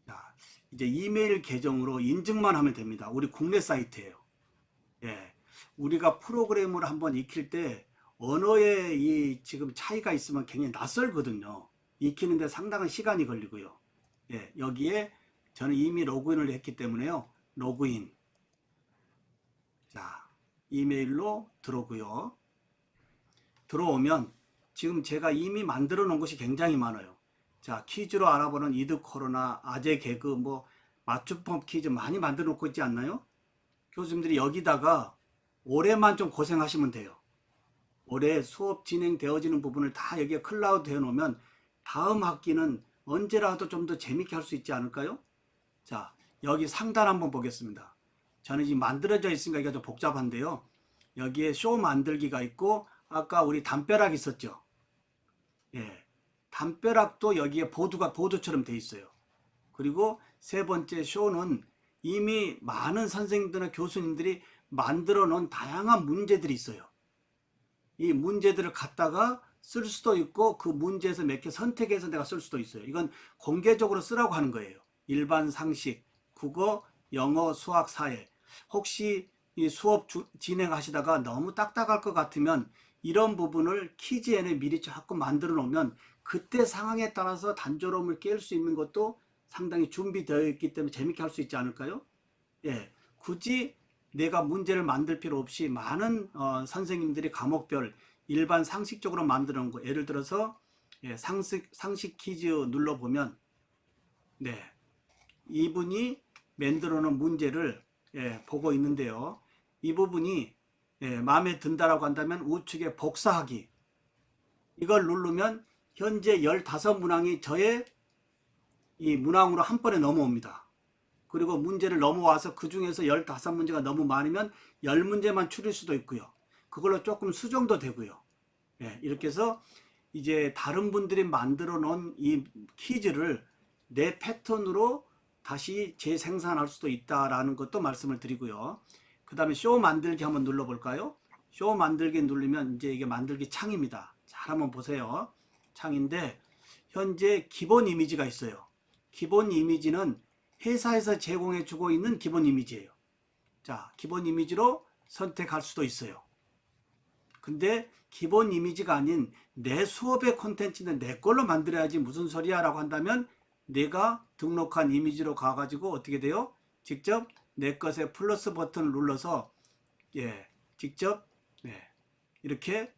자, 이제 이메일 계정으로 인증만 하면 됩니다. 우리 국내 사이트예요. 우리가 프로그램을 한번 익힐 때 언어에 이 지금 차이가 있으면 굉장히 낯설거든요. 익히는데 상당한 시간이 걸리고요. 여기에 저는 이미 로그인을 했기 때문에요. 로그인. 자, 이메일로 들어오고요. 들어오면 지금 제가 이미 만들어 놓은 것이 굉장히 많아요. 자, 퀴즈로 알아보는 이드 코로나, 아재 개그, 뭐 맞춤법 퀴즈 많이 만들어 놓고 있지 않나요? 교수님들이 여기다가 올해만 좀 고생하시면 돼요. 올해 수업 진행되어지는 부분을 다 여기에 클라우드 해놓으면 다음 학기는 언제라도 좀 더 재밌게 할 수 있지 않을까요? 자, 여기 상단 한번 보겠습니다. 저는 지금 만들어져 있으니까 이게 좀 복잡한데요. 여기에 쇼 만들기가 있고 아까 우리 담벼락 있었죠? 담벼락도 여기에 보드처럼 돼 있어요. 그리고 세 번째 쇼는 이미 많은 선생님들이나 교수님들이 만들어 놓은 다양한 문제들이 있어요. 이 문제들을 갖다가 쓸 수도 있고 그 문제에서 몇 개 선택해서 내가 쓸 수도 있어요. 이건 공개적으로 쓰라고 하는 거예요. 일반 상식, 국어, 영어, 수학, 사회. 혹시 이 수업 진행하시다가 너무 딱딱할 것 같으면 이런 부분을 키즈엔에 미리 자꾸 만들어 놓으면 그때 상황에 따라서 단조로움을 깰 수 있는 것도 상당히 준비되어 있기 때문에 재밌게 할 수 있지 않을까요? 굳이 내가 문제를 만들 필요 없이 많은 선생님들이 과목별 일반 상식적으로 만들어 놓은 거, 예를 들어서 상식 퀴즈 눌러보면 이분이 만들어 놓은 문제를 보고 있는데요. 이 부분이 마음에 든다라고 한다면 우측에 복사하기, 이걸 누르면 현재 15문항이 저의 이 문항으로 한 번에 넘어옵니다. 그리고 문제를 넘어와서 그 중에서 15문제가 너무 많으면 10문제만 추릴 수도 있고요. 그걸로 조금 수정도 되고요. 이렇게 해서 이제 다른 분들이 만들어 놓은 이 퀴즈를 내 패턴으로 다시 재생산할 수도 있다라는 것도 말씀을 드리고요. 그 다음에 쇼 만들기 한번 눌러볼까요? 쇼 만들기 누르면 이제 이게 만들기 창입니다. 잘 한번 보세요. 창인데 현재 기본 이미지가 있어요. 기본 이미지는 회사에서 제공해 주고 있는 기본 이미지예요. 자, 기본 이미지로 선택할 수도 있어요. 근데 기본 이미지가 아닌 내 수업의 콘텐츠는 내 걸로 만들어야지 무슨 소리야 라고 한다면 내가 등록한 이미지로 가가지고 어떻게 돼요? 직접 내 것에 플러스 버튼을 눌러서 직접 이렇게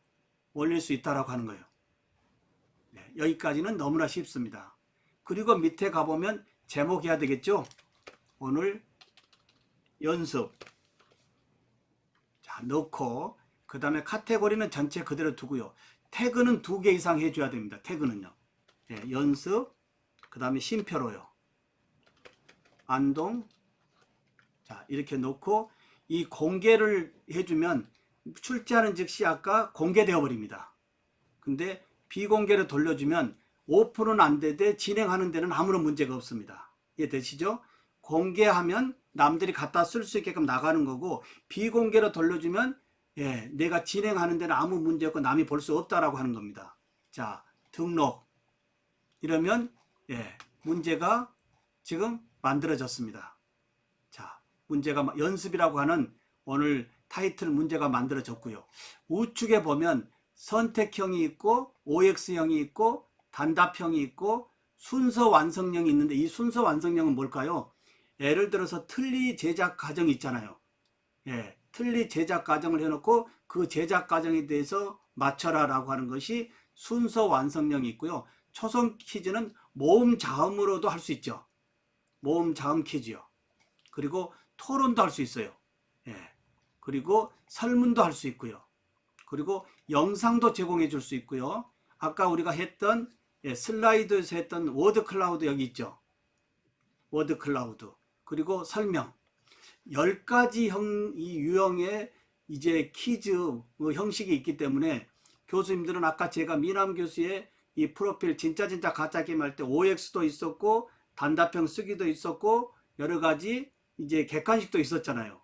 올릴 수 있다라고 하는 거예요. 여기까지는 너무나 쉽습니다. 그리고 밑에 가보면 제목 해야 되겠죠? 오늘 연습. 자, 넣고 그 다음에 카테고리는 전체 그대로 두고요. 태그는 2개 이상 해줘야 됩니다. 태그는요. 연습, 그 다음에 쉼표로요. 안동. 자, 이렇게 놓고 이 공개를 해주면 출제하는 즉시 아까 공개되어 버립니다. 근데 비공개로 돌려주면 오픈은 안 되되 진행하는 데는 아무런 문제가 없습니다. 이해되시죠? 공개하면 남들이 갖다 쓸 수 있게끔 나가는 거고, 비공개로 돌려주면 내가 진행하는 데는 아무 문제 없고 남이 볼 수 없다라고 하는 겁니다. 자, 등록. 이러면 문제가 지금 만들어졌습니다. 자, 문제가 연습이라고 하는 오늘 타이틀 문제가 만들어졌고요. 우측에 보면 선택형이 있고 OX형이 있고 단답형이 있고 순서 완성형이 있는데, 이 순서 완성형은 뭘까요? 예를 들어서 틀니 제작 과정이 있잖아요. 틀니 제작 과정을 해놓고 그 제작 과정에 대해서 맞춰라 라고 하는 것이 순서 완성형이 있고요. 초성 퀴즈는 모음 자음으로도 할 수 있죠. 모음 자음 퀴즈요. 그리고 토론도 할 수 있어요. 그리고 설문도 할 수 있고요. 그리고 영상도 제공해 줄 수 있고요. 아까 우리가 했던 슬라이드에서 했던 워드 클라우드 여기 있죠. 워드 클라우드. 그리고 설명. 10가지 이 유형의 이제 퀴즈 형식이 있기 때문에 교수님들은 아까 제가 미남 교수의 이 프로필 진짜 가짜 게임 할 때 OX도 있었고 단답형 쓰기도 있었고 여러 가지 이제 객관식도 있었잖아요.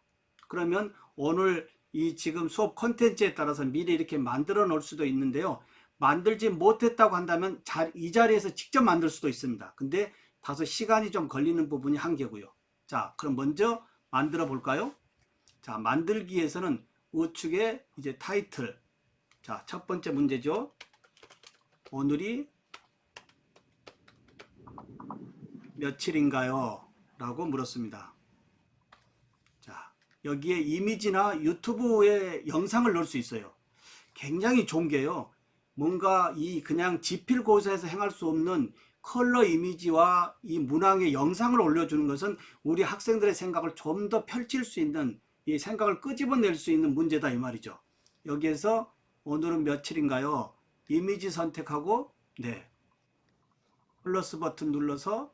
그러면 오늘 이 지금 수업 콘텐츠에 따라서 미리 이렇게 만들어 놓을 수도 있는데요. 만들지 못했다고 한다면 이 자리에서 직접 만들 수도 있습니다. 근데 다소 시간이 좀 걸리는 부분이 한계고요. 자, 그럼 먼저 만들어 볼까요? 자, 만들기에서는 우측에 이제 타이틀. 자, 첫 번째 문제죠. 오늘이 며칠인가요? 라고 물었습니다. 자, 여기에 이미지나 유튜브에 영상을 넣을 수 있어요. 굉장히 좋은 게요. 뭔가 이 그냥 지필고사에서 행할 수 없는 컬러 이미지와 이 문항의 영상을 올려주는 것은 우리 학생들의 생각을 좀 더 펼칠 수 있는, 이 생각을 끄집어낼 수 있는 문제다 이 말이죠. 여기에서 오늘은 며칠인가요? 이미지 선택하고 플러스 버튼 눌러서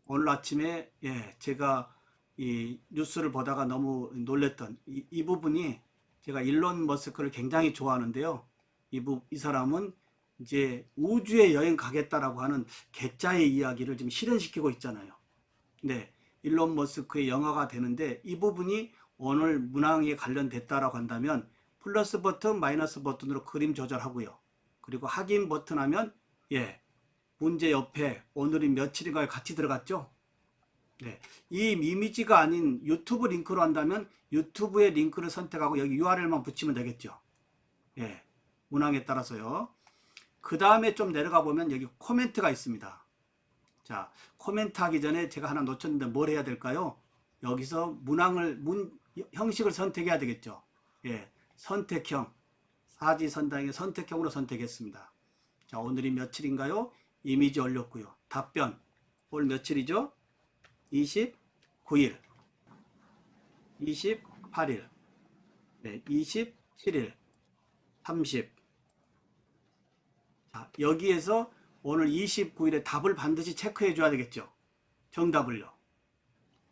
오늘 아침에 제가 이 뉴스를 보다가 너무 놀랬던 이 부분이, 제가 일론 머스크를 굉장히 좋아하는데요. 이 사람은 이제 우주에 여행 가겠다라고 하는 개짜의 이야기를 지금 실현시키고 있잖아요. 일론 머스크의 영화가 되는데 이 부분이 오늘 문항에 관련됐다라고 한다면 플러스 버튼, 마이너스 버튼으로 그림 조절하고요. 그리고 확인 버튼 하면 문제 옆에 오늘이 며칠인가에 같이 들어갔죠. 이 이미지가 아닌 유튜브 링크로 한다면 유튜브의 링크를 선택하고 여기 URL만 붙이면 되겠죠. 문항에 따라서요. 그 다음에 좀 내려가 보면 여기 코멘트가 있습니다. 자, 코멘트 하기 전에 제가 하나 놓쳤는데 뭘 해야 될까요? 여기서 형식을 선택해야 되겠죠. 예, 선택형, 사지선다형의 선택형으로 선택했습니다. 자, 오늘이 며칠인가요? 이미지 올렸고요. 답변, 오늘 며칠이죠? 29일, 28일, 네, 27일, 30. 자, 여기에서 오늘 29일에 답을 반드시 체크해 줘야 되겠죠. 정답을요.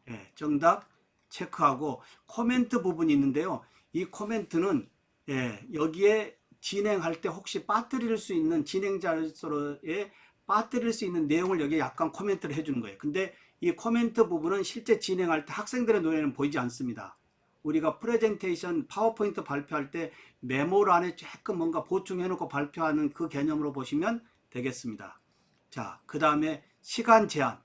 예, 정답 체크하고 코멘트 부분이 있는데요. 이 코멘트는 예, 여기에 진행할 때 혹시 빠뜨릴 수 있는 진행자로서의 빠뜨릴 수 있는 내용을 여기에 약간 코멘트를 해주는 거예요. 근데 이 코멘트 부분은 실제 진행할 때 학생들의 눈에는 보이지 않습니다. 우리가 프레젠테이션 파워포인트 발표할 때 메모를 안에 조금 뭔가 보충해 놓고 발표하는 그 개념으로 보시면 되겠습니다. 자, 그 다음에 시간 제한.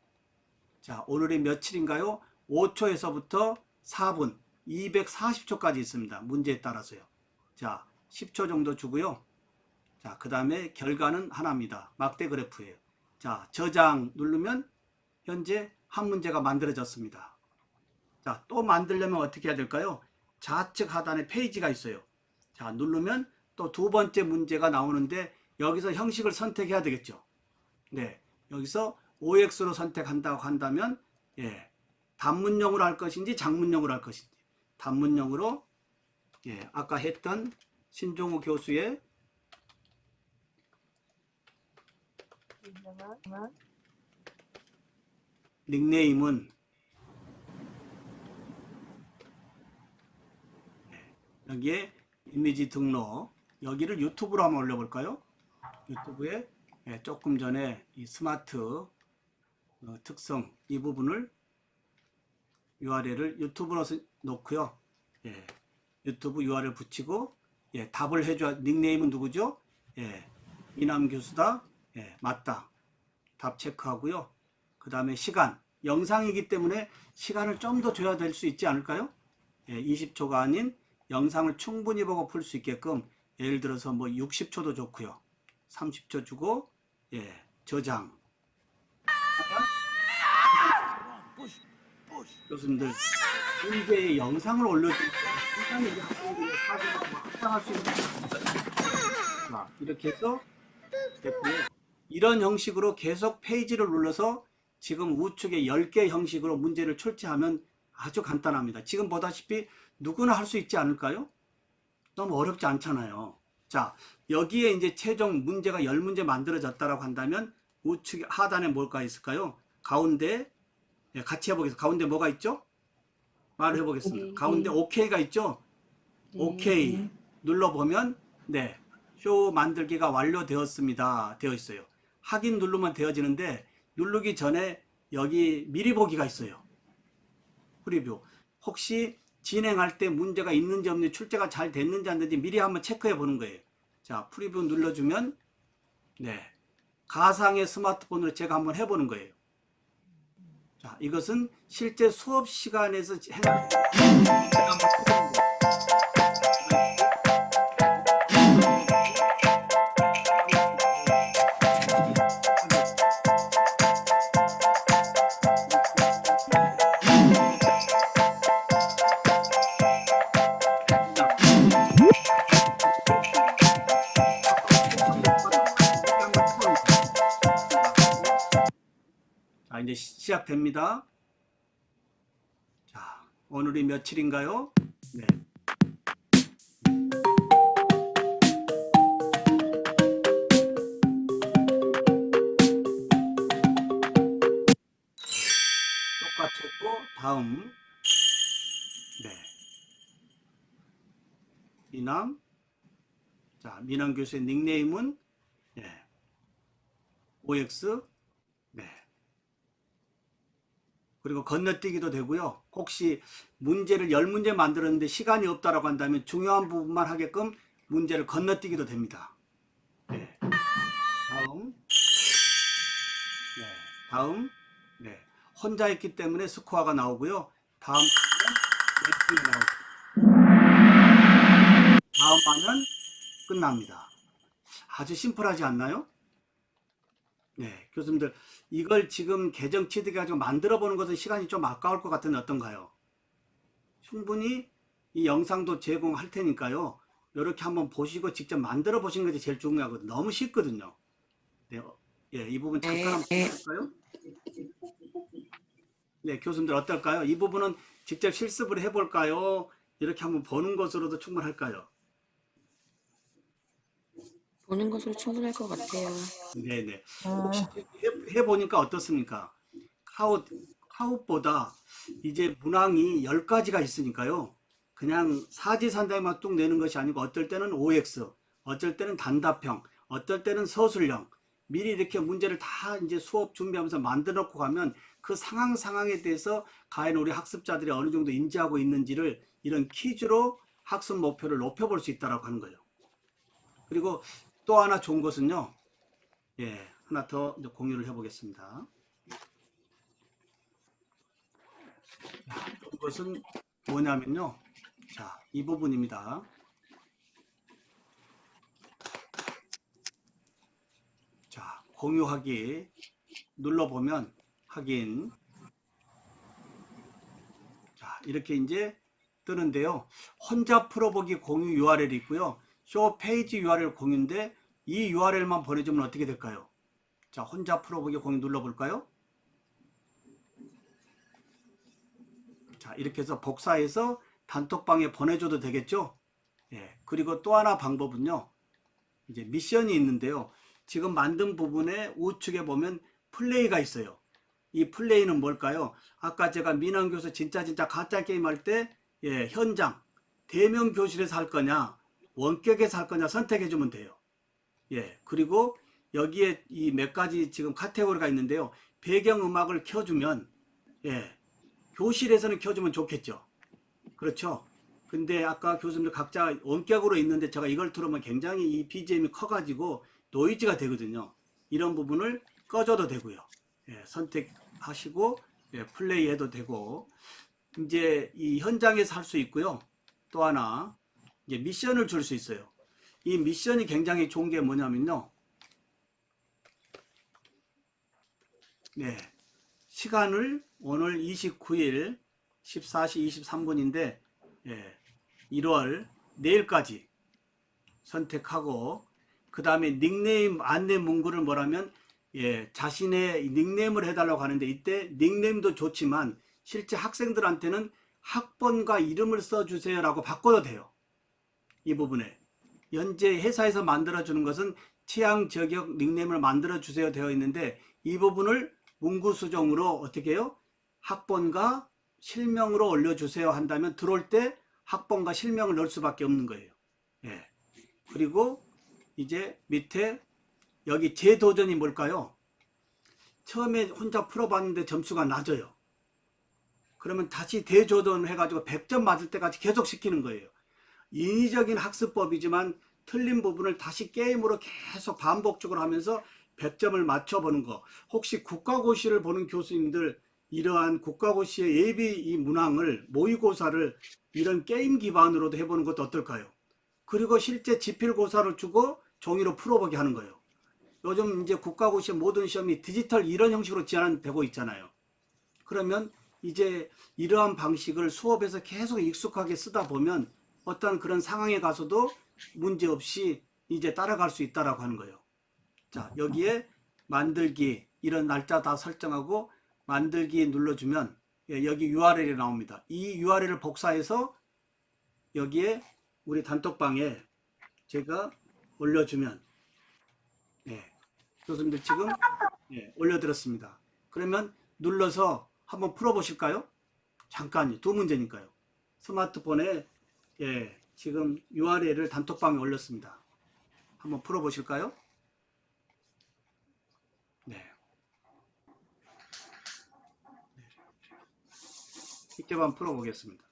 자, 오늘이 며칠인가요? 5초에서부터 4분, 240초까지 있습니다. 문제에 따라서요. 자, 10초 정도 주고요. 자, 그 다음에 결과는 하나입니다. 막대 그래프예요. 자, 저장 누르면 현재 한 문제가 만들어졌습니다. 자, 또 만들려면 어떻게 해야 될까요? 좌측 하단에 페이지가 있어요. 자, 누르면 또 두 번째 문제가 나오는데 여기서 형식을 선택해야 되겠죠. 네, 여기서 OX로 선택한다고 한다면 예, 단문형으로 할 것인지 장문형으로 할 것인지 단문형으로 예, 아까 했던 신종우 교수의 닉네임은 여기에 이미지 등록, 여기를 유튜브로 한번 올려볼까요? 유튜브에 예, 조금 전에 이 스마트 특성 이 부분을 URL을 유튜브로 놓고요. 예, 유튜브 URL 붙이고 예, 답을 해줘야. 닉네임은 누구죠? 예, 이남 교수다. 예, 맞다. 답 체크하고요. 그 다음에 시간, 영상이기 때문에 시간을 좀 더 줘야 될 수 있지 않을까요? 예, 20초가 아닌 영상을 충분히 보고 풀 수 있게끔 예를 들어서 뭐 60초도 좋고요. 30초 주고 예, 저장. 교수님들 문제의 영상을 올려줄 때 시간이 이제 학생들이 합당할 수 있는 자, 이렇게 해서 됐고요. 이런 형식으로 계속 페이지를 눌러서 지금 우측에 10개 형식으로 문제를 출제하면 아주 간단합니다. 지금 보다시피 누구나 할 수 있지 않을까요? 너무 어렵지 않잖아요. 자, 여기에 이제 최종 문제가 10문제 만들어졌다라고 한다면 우측 하단에 뭘까 있을까요? 가운데 예, 같이 해보겠습니다. 가운데 뭐가 있죠? 말을 해보겠습니다. 가운데 OK가 있죠? OK 눌러보면 네, 쇼 만들기가 완료되었습니다. 되어 있어요. 확인 누르면 되어지는데 누르기 전에 여기 미리 보기가 있어요. 프리뷰. 혹시 진행할 때 문제가 있는지 없는지 출제가 잘 됐는지 안 됐는지 미리 한번 체크해 보는 거예요. 자, 프리뷰 눌러주면 네, 가상의 스마트폰으로 제가 한번 해보는 거예요. 자, 이것은 실제 수업 시간에서 해놓은 자, 이제 시작됩니다. 자, 오늘이 며칠인가요? 네. 똑같았고 다음 네. 미남. 자, 미남 교수의 닉네임은 네. OX. 네. 그리고 건너뛰기도 되고요. 혹시 문제를 10문제 만들었는데 시간이 없다라고 한다면 중요한 부분만 하게끔 문제를 건너뛰기도 됩니다. 네. 다음. 네. 다음. 네. 혼자 했기 때문에 스코어가 나오고요. 다음 래핑이 나오고 다음 반은 끝납니다. 아주 심플하지 않나요? 네, 교수님들 이걸 지금 개정 취득해가지고 만들어 보는 것은 시간이 좀 아까울 것 같은데 어떤가요? 충분히 이 영상도 제공할 테니까요. 이렇게 한번 보시고 직접 만들어 보시는 것이 제일 중요하거든요. 너무 쉽거든요. 네, 예, 이 부분 잠깐 한번 볼까요? 네, 교수님들 어떨까요? 이 부분은 직접 실습을 해볼까요? 이렇게 한번 보는 것으로도 충분할까요? 보는 것으로 충분할 것 같아요. 네네. 혹시 해보니까 어떻습니까? 카웃보다 이제 문항이 10가지가 있으니까요. 그냥 사지선다에만 뚝 내는 것이 아니고 어떨 때는 OX, 어쩔 때는 단답형, 어떨 때는 서술형. 미리 이렇게 문제를 다 이제 수업 준비하면서 만들어 놓고 가면 그 상황에 대해서 과연 우리 학습자들이 어느 정도 인지하고 있는지를 이런 퀴즈로 학습 목표를 높여볼 수 있다고 하는 거예요. 그리고 또 하나 좋은 것은요. 예, 하나 더 이제 공유를 해보겠습니다. 이것은 뭐냐면요. 자, 이 부분입니다. 자, 공유하기 눌러보면 확인. 자, 이렇게 이제 뜨는데요. 혼자 풀어보기 공유 URL이 있고요. 쇼 페이지 URL 공유인데 이 URL만 보내주면 어떻게 될까요? 자, 혼자 풀어보기 공유 눌러볼까요? 자, 이렇게 해서 복사해서 단톡방에 보내줘도 되겠죠? 예. 그리고 또 하나 방법은요. 이제 미션이 있는데요. 지금 만든 부분에 우측에 보면 플레이가 있어요. 이 플레이는 뭘까요? 아까 제가 민원교수 진짜 가짜 게임 할 때 예, 현장 대면 교실에서 할 거냐 원격에서 할 거냐 선택해 주면 돼요. 예, 그리고 여기에 이 몇 가지 지금 카테고리가 있는데요. 배경음악을 켜주면 예, 교실에서는 켜주면 좋겠죠. 그렇죠. 근데 아까 교수님들 각자 원격으로 있는데 제가 이걸 틀으면 굉장히 이 BGM이 커가지고 노이즈가 되거든요. 이런 부분을 꺼줘도 되고요. 예, 선택하시고 예, 플레이 해도 되고 이제 이 현장에서 할 수 있고요. 또 하나 이제 미션을 줄 수 있어요. 이 미션이 굉장히 좋은 게 뭐냐면요. 네, 시간을 오늘 29일 14시 23분인데 예, 1월 내일까지 선택하고 그 다음에 닉네임 안내 문구를 뭐라면 예, 자신의 닉네임을 해달라고 하는데 이때 닉네임도 좋지만 실제 학생들한테는 학번과 이름을 써주세요 라고 바꿔도 돼요. 이 부분에 현재 회사에서 만들어주는 것은 취향 저격 닉네임을 만들어주세요 되어 있는데 이 부분을 문구 수정으로 어떻게 해요? 학번과 실명으로 올려주세요 한다면 들어올 때 학번과 실명을 넣을 수밖에 없는 거예요. 예. 그리고 이제 밑에 여기 재도전이 뭘까요? 처음에 혼자 풀어봤는데 점수가 낮아요. 그러면 다시 대조전을 해가지고 100점 맞을 때까지 계속 시키는 거예요. 인위적인 학습법이지만 틀린 부분을 다시 게임으로 계속 반복적으로 하면서 100점을 맞춰보는 거. 혹시 국가고시를 보는 교수님들 이러한 국가고시의 예비 이 문항을 모의고사를 이런 게임 기반으로도 해보는 것도 어떨까요? 그리고 실제 지필고사를 주고 종이로 풀어보게 하는 거예요. 요즘 이제 국가고시 모든 시험이 디지털 이런 형식으로 제한되고 있잖아요. 그러면 이제 이러한 방식을 수업에서 계속 익숙하게 쓰다 보면 어떤 그런 상황에 가서도 문제없이 이제 따라갈 수 있다라고 하는 거예요. 자, 여기에 만들기 이런 날짜 다 설정하고 만들기 눌러주면 예, 여기 URL이 나옵니다. 이 URL을 복사해서 여기에 우리 단톡방에 제가 올려주면 예, 교수님들 지금 예, 올려드렸습니다. 그러면 눌러서 한번 풀어보실까요? 잠깐요. 두 문제니까요. 스마트폰에 예, 지금 URL을 단톡방에 올렸습니다. 한번 풀어보실까요? 네. 이때만 풀어보겠습니다.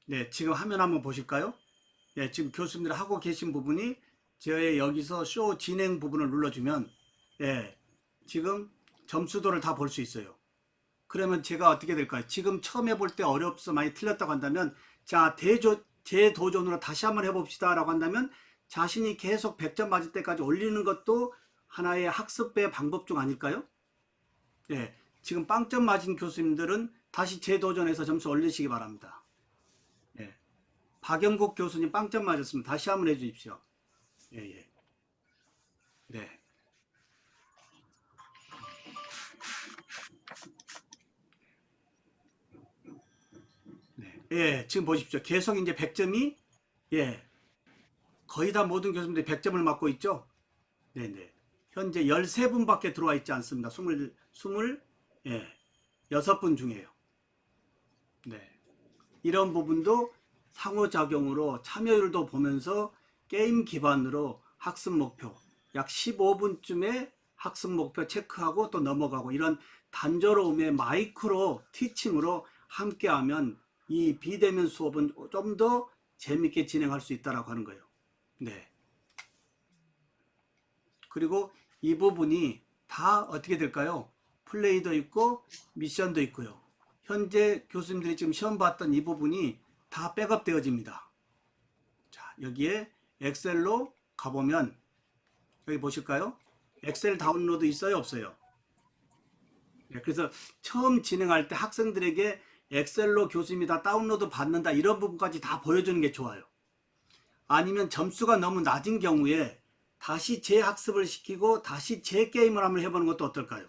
네, 지금 화면 한번 보실까요? 네, 지금 교수님들 하고 계신 부분이 저의 여기서 쇼 진행 부분을 눌러주면 예, 지금 점수도를 다 볼 수 있어요. 그러면 제가 어떻게 될까요? 지금 처음 해볼 때 어렵서 많이 틀렸다고 한다면, 자, 재도전으로 다시 한번 해봅시다라고 한다면, 자신이 계속 100점 맞을 때까지 올리는 것도 하나의 학습의 방법 중 아닐까요? 예, 지금 빵점 맞은 교수님들은 다시 재도전해서 점수 올리시기 바랍니다. 예, 박영국 교수님 빵점 맞았으면 다시 한번 해주십시오. 예, 예. 네. 네. 예, 지금 보십시오. 계속 이제 100점이, 예, 거의 다 모든 교수님들이 100점을 맞고 있죠? 네네. 현재 13분밖에 들어와 있지 않습니다. 6분 중에요. 네. 이런 부분도 상호작용으로 참여율도 보면서 게임 기반으로 학습 목표, 약 15분쯤에 학습 목표 체크하고 또 넘어가고 이런 단조로움의 마이크로 티칭으로 함께하면 이 비대면 수업은 좀 더 재밌게 진행할 수 있다라고 하는 거예요. 네. 그리고 이 부분이 다 어떻게 될까요? 플레이도 있고 미션도 있고요. 현재 교수님들이 지금 시험 봤던 이 부분이 다 백업 되어집니다. 자, 여기에 엑셀로 가보면 여기 보실까요? 엑셀 다운로드 있어요, 없어요? 네, 그래서 처음 진행할 때 학생들에게 엑셀로 교수님이 다 다운로드 받는다 이런 부분까지 다 보여주는 게 좋아요. 아니면 점수가 너무 낮은 경우에 다시 재학습을 시키고 다시 재게임을 한번 해보는 것도 어떨까요?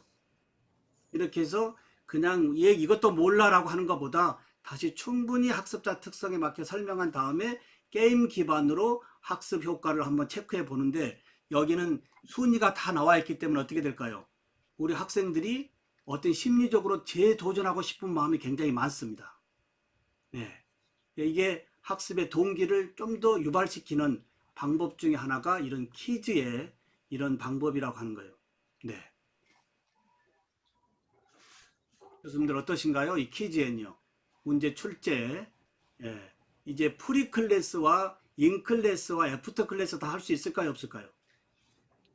이렇게 해서 그냥 얘 이것도 몰라라고 하는 것보다 다시 충분히 학습자 특성에 맞게 설명한 다음에 게임 기반으로 학습 효과를 한번 체크해 보는데 여기는 순위가 다 나와 있기 때문에 어떻게 될까요? 우리 학생들이 어떤 심리적으로 재도전하고 싶은 마음이 굉장히 많습니다. 네. 이게 학습의 동기를 좀 더 유발시키는 방법 중에 하나가 이런 퀴즈의 이런 방법이라고 하는 거예요. 네. 교수님들 어떠신가요? 이 퀴즈엔요. 문제 출제. 예. 이제 프리 클래스와 인 클래스와 애프터 클래스 다 할 수 있을까요? 없을까요?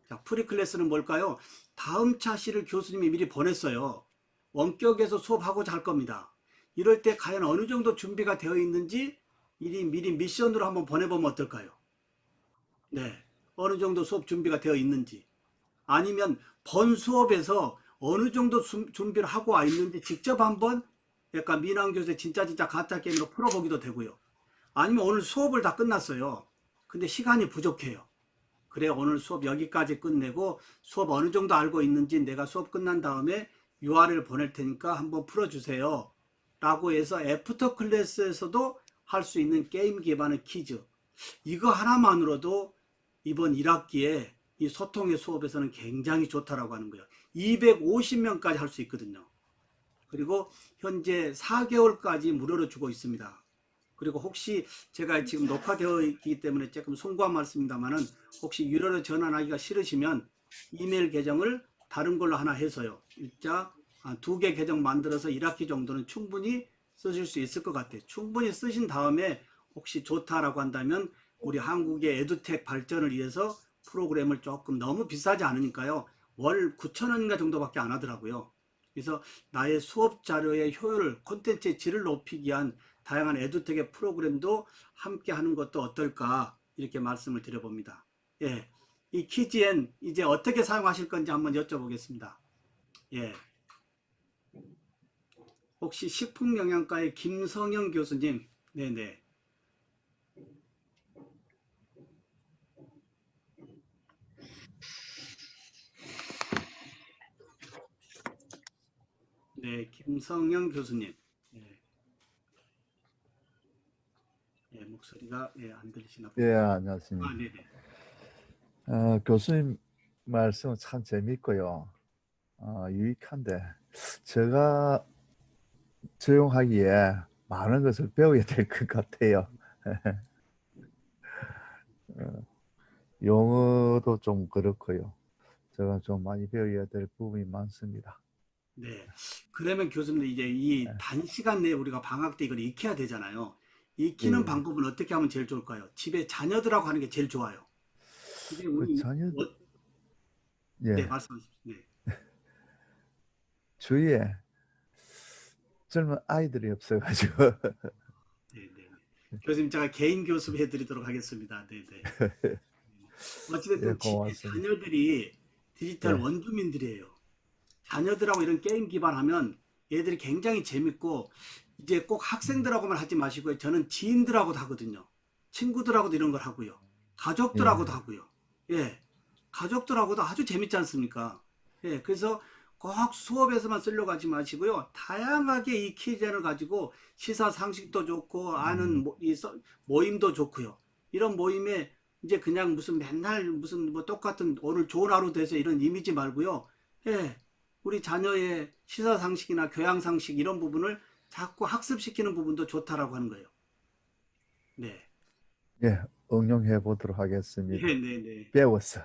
자, 프리 클래스는 뭘까요? 다음 차시를 교수님이 미리 보냈어요. 원격에서 수업하고자 할 겁니다. 이럴 때 과연 어느 정도 준비가 되어 있는지 미리 미션으로 한번 보내보면 어떨까요? 네. 어느 정도 수업 준비가 되어 있는지. 아니면 본 수업에서 어느 정도 준비를 하고 와 있는지 직접 한번 약간 민환 교수의 진짜 가짜 게임으로 풀어보기도 되고요. 아니면 오늘 수업을 다 끝났어요. 근데 시간이 부족해요. 그래 오늘 수업 여기까지 끝내고 수업 어느 정도 알고 있는지 내가 수업 끝난 다음에 URL 보낼 테니까 한번 풀어주세요. 라고 해서 애프터 클래스에서도 할 수 있는 게임 기반의 퀴즈. 이거 하나만으로도 이번 1학기에 이 소통의 수업에서는 굉장히 좋다라고 하는 거예요. 250명까지 할 수 있거든요. 그리고 현재 4개월까지 무료로 주고 있습니다. 그리고 혹시 제가 지금 녹화되어 있기 때문에 조금 송구한 말씀입니다만은 혹시 유료로 전환하기가 싫으시면 이메일 계정을 다른 걸로 하나 해서요. 일자 2개 계정 만들어서 1학기 정도는 충분히 쓰실 수 있을 것 같아요. 충분히 쓰신 다음에 혹시 좋다라고 한다면 우리 한국의 에듀텍 발전을 위해서 프로그램을 조금 너무 비싸지 않으니까요. 월 9,000원인가 정도밖에 안 하더라고요. 그래서 나의 수업 자료의 효율, 콘텐츠의 질을 높이기 위한 다양한 에듀텍의 프로그램도 함께 하는 것도 어떨까 이렇게 말씀을 드려봅니다. 예, 이 퀴즈엔 이제 어떻게 사용하실 건지 한번 여쭤보겠습니다. 예, 혹시 식품영양과의 김성영 교수님, 네네. 네, 김성영 교수님. 예, 목소리가 안 들리시나 보네요. 예, 안녕하십니까. 네네. 교수님 말씀은 참 재밌고요. 유익한데 제가 적용하기에 많은 것을 배워야 될 것 같아요. 용어도 좀 그렇고요. 제가 좀 많이 배워야 될 부분이 많습니다. 네. 그러면 교수님 이제 이 단시간 내에 우리가 방학 때 이걸 익혀야 되잖아요. 익히는 예. 방법은 어떻게 하면 제일 좋을까요? 집에 자녀들하고 하는 게 제일 좋아요. 집에 우리 자녀들, 네, 예, 말씀하십시오. 네. 주위에 젊은 아이들이 없어가지고. 네네. 교수님 제가 개인 교습 해드리도록 하겠습니다. 네네. 어찌됐든 예, 고맙습니다. 자녀들이 디지털 예. 원주민들이에요. 자녀들하고 이런 게임 기반하면 얘들이 굉장히 재밌고 이제 꼭 학생들하고만 하지 마시고요. 저는 지인들하고도 하거든요. 친구들하고도 이런 걸 하고요. 가족들하고도 예. 하고요. 예. 가족들하고도 아주 재밌지 않습니까? 예. 그래서 꼭 수업에서만 쓰려고 하지 마시고요. 다양하게 이 키젠을 가지고 시사 상식도 좋고 아는 모임도 좋고요. 이런 모임에 이제 그냥 무슨 맨날 무슨 뭐 똑같은 오늘 좋은 하루 돼서 이런 이미지 말고요. 예. 우리 자녀의 시사 상식이나 교양 상식 이런 부분을 자꾸 학습시키는 부분도 좋다라고 하는 거예요. 네. 예, 응용해 보도록 하겠습니다. 네네네. 배웠어.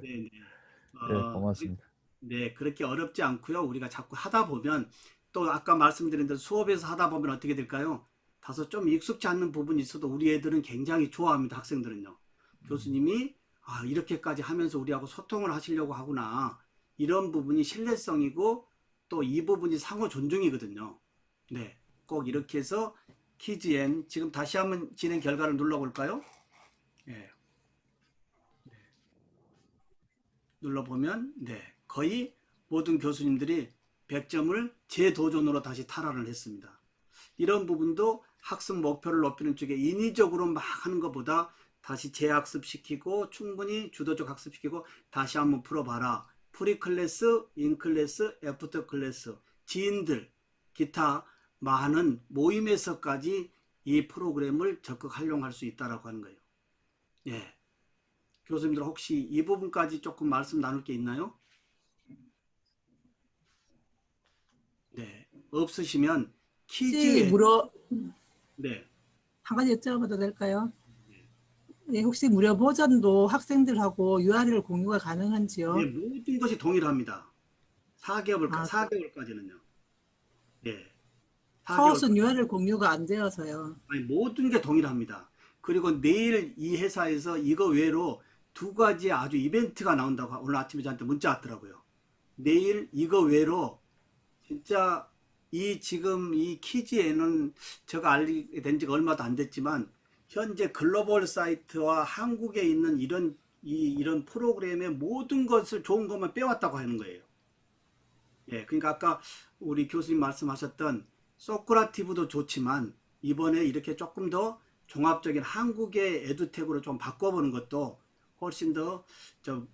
네네. 예, 고맙습니다. 네, 그렇게 어렵지 않고요. 우리가 자꾸 하다 보면 또 아까 말씀드린 대로 수업에서 하다 보면 어떻게 될까요? 다소 좀 익숙치 않는 부분이 있어도 우리 애들은 굉장히 좋아합니다. 학생들은요. 교수님이 아, 이렇게까지 하면서 우리하고 소통을 하시려고 하구나. 이런 부분이 신뢰성이고 또 이 부분이 상호 존중이거든요. 네, 꼭 이렇게 해서 키즈엔 지금 다시 한번 진행 결과를 눌러볼까요? 네. 눌러보면 네, 거의 모든 교수님들이 100점을 재도전으로 다시 탈환을 했습니다. 이런 부분도 학습 목표를 높이는 쪽에 인위적으로 막 하는 것보다 다시 재학습시키고 충분히 주도적 학습시키고 다시 한번 풀어봐라. 프리클래스, 인클래스, 애프터 클래스, 지인들, 기타 많은 모임에서까지 이 프로그램을 적극 활용할 수 있다고 하는 거예요. 예. 교수님들 혹시 이 부분까지 조금 말씀 나눌 게 있나요? 네. 없으시면 혹시 퀴즈에 네. 한 가지 여쭤봐도 될까요? 예, 혹시 무료 버전도 학생들하고 URL 공유가 가능한지요? 네, 모든 것이 동일합니다. 4개월, 아, 4개월까지는요. 네. 카오스는 URL 공유가 안 되어서요. 아니, 모든 게 동일합니다. 그리고 내일 이 회사에서 이거 외로 2가지 아주 이벤트가 나온다고 오늘 아침에 저한테 문자 왔더라고요. 내일 이거 외로 진짜 지금 이 키즈에는 제가 알게 된 지가 얼마도 안 됐지만 현재 글로벌 사이트와 한국에 있는 이런 프로그램의 모든 것을 좋은 것만 빼왔다고 하는 거예요. 예, 그러니까 아까 우리 교수님 말씀하셨던 소크라티브도 좋지만 이번에 이렇게 조금 더 종합적인 한국의 에듀텍으로 좀 바꿔보는 것도 훨씬 더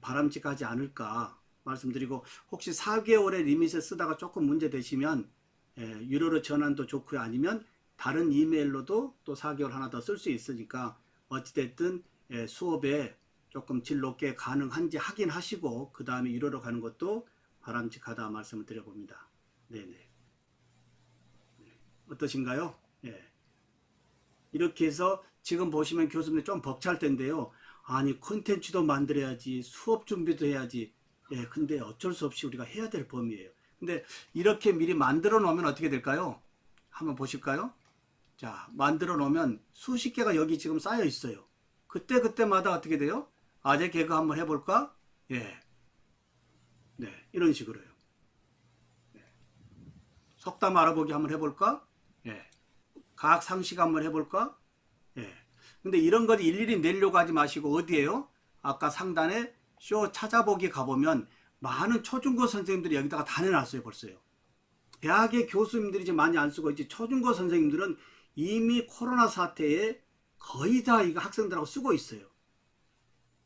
바람직하지 않을까 말씀드리고 혹시 4개월의 리밋에 쓰다가 조금 문제 되시면 유료로 전환도 좋고요. 아니면 다른 이메일로도 또 4개월 하나 더 쓸 수 있으니까 어찌됐든 수업에 조금 질 높게 가능한지 확인하시고 그 다음에 유료로 가는 것도 바람직하다 말씀을 드려봅니다. 네네. 어떠신가요? 예. 이렇게 해서 지금 보시면 교수님 좀 벅찰 텐데요. 아니 콘텐츠도 만들어야지 수업 준비도 해야지. 예, 근데 어쩔 수 없이 우리가 해야 될 범위예요. 근데 이렇게 미리 만들어 놓으면 어떻게 될까요? 한번 보실까요? 자, 만들어 놓으면 수십 개가 여기 지금 쌓여 있어요. 그때마다 어떻게 돼요? 아재 개그 한번 해볼까? 예. 네, 이런 식으로요. 네. 속담 알아보기 한번 해볼까? 예. 과학 상식 한번 해볼까? 예. 근데 이런 걸 일일이 내려고 하지 마시고 어디에요? 아까 상단에 쇼 찾아보기 가보면 많은 초중고 선생님들이 여기다가 다 내놨어요, 벌써요. 대학의 교수님들이 이제 많이 안 쓰고 있지 초중고 선생님들은 이미 코로나 사태에 거의 다 이거 학생들하고 쓰고 있어요.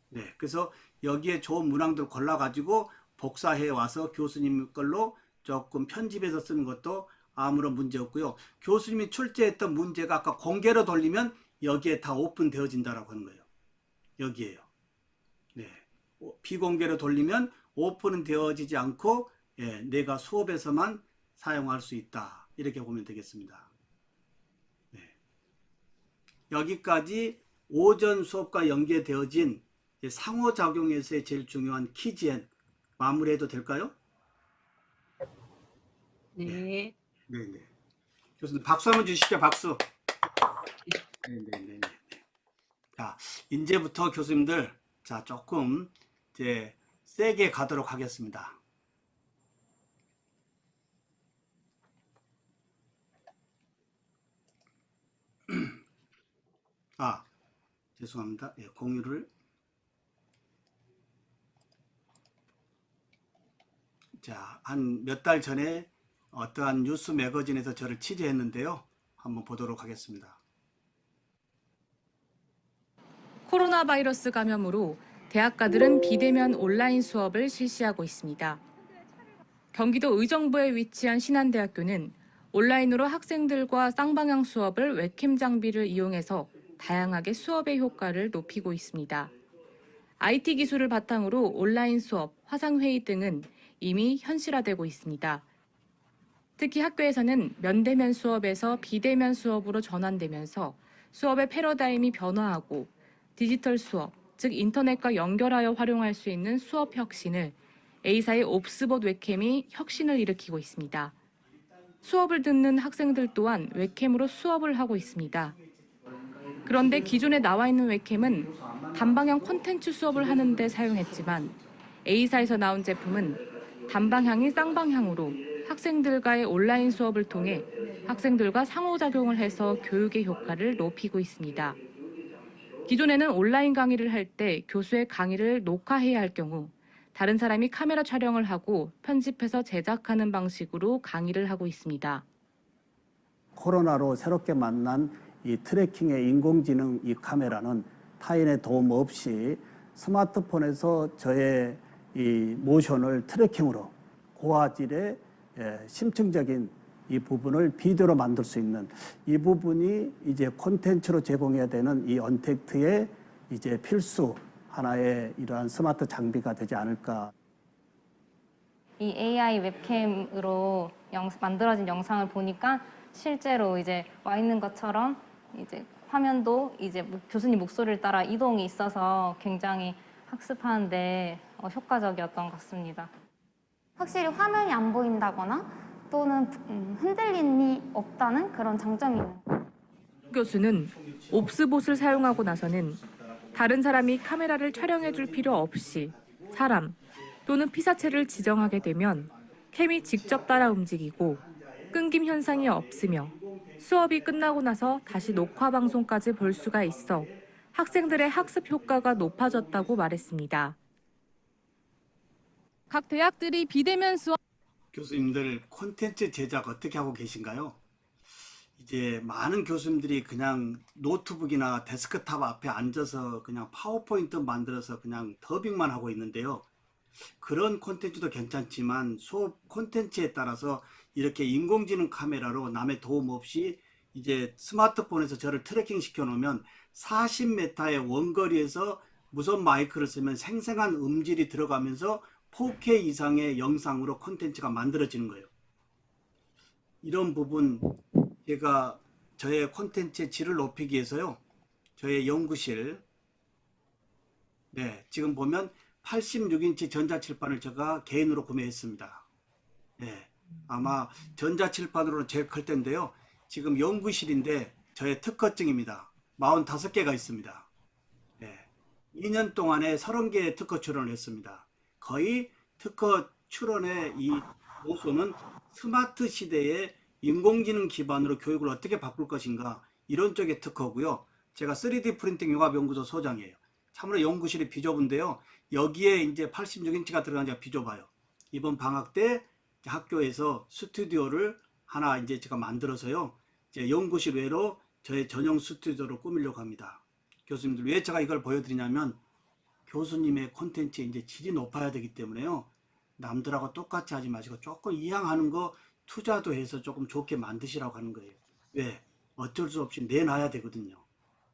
네, 그래서 여기에 좋은 문항들 골라가지고 복사해 와서 교수님 걸로 조금 편집해서 쓰는 것도 아무런 문제 없고요. 교수님이 출제했던 문제가 아까 공개로 돌리면 여기에 다 오픈되어진다라고 하는 거예요. 여기에요. 네, 비공개로 돌리면 오픈은 되어지지 않고 내가 수업에서만 사용할 수 있다. 이렇게 보면 되겠습니다. 네. 여기까지 오전 수업과 연계되어진 상호작용에서의 제일 중요한 키즈엔 마무리해도 될까요? 네. 네네. 교수님 박수 한번 주시죠. 박수. 네네네. 자, 이제부터 교수님들 자 조금 이제 세게 가도록 하겠습니다. 죄송합니다. 예, 공유를. 자, 한 몇 달 전에 어떠한 뉴스 매거진에서 저를 취재했는데요. 한번 보도록 하겠습니다. 코로나 바이러스 감염으로 대학가들은 비대면 온라인 수업을 실시하고 있습니다. 경기도 의정부에 위치한 신한대학교는 온라인으로 학생들과 쌍방향 수업을 웹캠 장비를 이용해서 다양하게 수업의 효과를 높이고 있습니다. IT 기술을 바탕으로 온라인 수업, 화상회의 등은 이미 현실화되고 있습니다. 특히 학교에서는 면대면 수업에서 비대면 수업으로 전환되면서 수업의 패러다임이 변화하고 디지털 수업, 즉 인터넷과 연결하여 활용할 수 있는 수업 혁신을 A사의 옵스봇 웹캠이 혁신을 일으키고 있습니다. 수업을 듣는 학생들 또한 웹캠으로 수업을 하고 있습니다. 그런데 기존에 나와 있는 웹캠은 단방향 콘텐츠 수업을 하는 데 사용했지만 A사에서 나온 제품은 단방향이 쌍방향으로 학생들과의 온라인 수업을 통해 학생들과 상호작용을 해서 교육의 효과를 높이고 있습니다. 기존에는 온라인 강의를 할 때 교수의 강의를 녹화해야 할 경우 다른 사람이 카메라 촬영을 하고 편집해서 제작하는 방식으로 강의를 하고 있습니다. 코로나로 새롭게 만난 이 트래킹의 인공지능 이 카메라는 타인의 도움 없이 스마트폰에서 저의 이 모션을 트래킹으로 고화질의 심층적인 이 부분을 비디오로 만들 수 있는 이 부분이 이제 콘텐츠로 제공해야 되는 이 언택트의 이제 필수 하나의 이러한 스마트 장비가 되지 않을까. 이 AI 웹캠으로 만들어진 영상을 보니까 실제로 이제 와 있는 것처럼 이제 화면도 이제 교수님 목소리를 따라 이동이 있어서 굉장히 학습하는데 효과적이었던 것 같습니다. 확실히 화면이 안 보인다거나 또는 흔들림이 없다는 그런 장점이 있는 거예요. 교수는 옵스봇을 사용하고 나서는 다른 사람이 카메라를 촬영해 줄 필요 없이 사람 또는 피사체를 지정하게 되면 캠이 직접 따라 움직이고 끊김 현상이 없으며 수업이 끝나고 나서 다시 녹화 방송까지 볼 수가 있어 학생들의 학습 효과가 높아졌다고 말했습니다. 각 대학들이 비대면 수업 교수님들 콘텐츠 제작 어떻게 하고 계신가요? 이제 많은 교수님들이 그냥 노트북이나 데스크탑 앞에 앉아서 그냥 파워포인트 만들어서 그냥 더빙만 하고 있는데요. 그런 콘텐츠도 괜찮지만 수업 콘텐츠에 따라서 이렇게 인공지능 카메라로 남의 도움 없이 이제 스마트폰에서 저를 트래킹 시켜 놓으면 40m의 원거리에서 무선 마이크를 쓰면 생생한 음질이 들어가면서 4K 이상의 영상으로 콘텐츠가 만들어지는 거예요. 이런 부분 제가 저의 콘텐츠의 질을 높이기 위해서요. 저의 연구실 지금 보면 86인치 전자칠판을 제가 개인으로 구매했습니다. 아마 전자칠판으로 제일 클 텐데요. 지금 연구실인데 저의 특허증입니다. 45개가 있습니다. 2년 동안에 30개의 특허 출원을 했습니다. 거의 특허 출원의 이 모소는 스마트 시대에 인공지능 기반으로 교육을 어떻게 바꿀 것인가 이런 쪽의 특허고요. 제가 3D 프린팅 융합연구소 소장이에요. 참으로 연구실이 비좁은데요. 여기에 이제 86인치가 들어간 데가 비좁아요. 이번 방학 때 학교에서 스튜디오를 하나 이제 제가 만들어서요. 이제 연구실 외로 저의 전용 스튜디오로 꾸미려고 합니다. 교수님들 왜 제가 이걸 보여드리냐면 교수님의 콘텐츠의 이제 질이 높아야 되기 때문에요. 남들하고 똑같이 하지 마시고 조금 이양하는 거 투자도 해서 조금 좋게 만드시라고 하는 거예요. 왜? 어쩔 수 없이 내놔야 되거든요.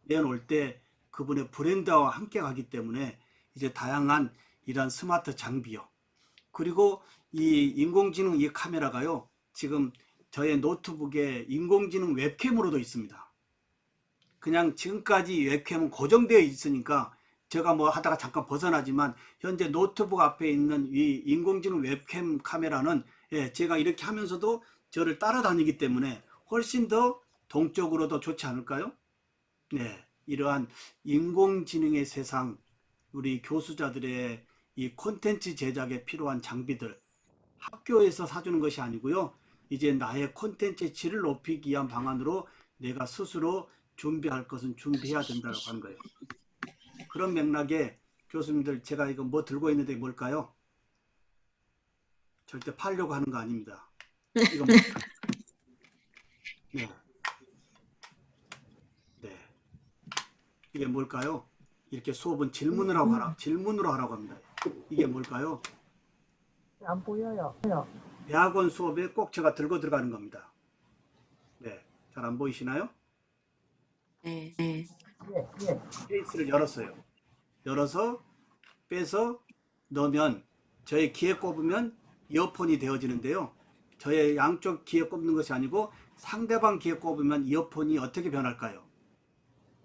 내놓을 때 그분의 브랜드와 함께 가기 때문에 이제 다양한 이런 스마트 장비요. 그리고 이 인공지능 이 카메라가요. 지금 저의 노트북에 인공지능 웹캠으로도 있습니다. 그냥 지금까지 웹캠은 고정되어 있으니까 제가 뭐 하다가 잠깐 벗어나지만 현재 노트북 앞에 있는 이 인공지능 웹캠 카메라는 제가 이렇게 하면서도 저를 따라다니기 때문에 훨씬 더 동적으로 더 좋지 않을까요? 이러한 인공지능의 세상, 우리 교수자들의 이 콘텐츠 제작에 필요한 장비들 학교에서 사주는 것이 아니고요. 이제 나의 콘텐츠의 질을 높이기 위한 방안으로 내가 스스로 준비할 것은 준비해야 된다고 하는 거예요. 그런 맥락에 교수님들, 제가 이거 뭐 들고 있는데 뭘까요? 절대 팔려고 하는 거 아닙니다. 이거 뭘까요? 네. 네. 이게 뭘까요? 이렇게 수업은 질문으로 하라고 합니다. 이게 뭘까요? 안 보여요. 대학원 수업에 꼭 제가 들고 들어가는 겁니다. 네. 잘 안 보이시나요? 네. 케이스를 열었어요. 열어서 빼서 넣으면 저의 귀에 꼽으면 이어폰이 되어지는데요. 저의 양쪽 귀에 꼽는 것이 아니고 상대방 귀에 꼽으면 이어폰이 어떻게 변할까요?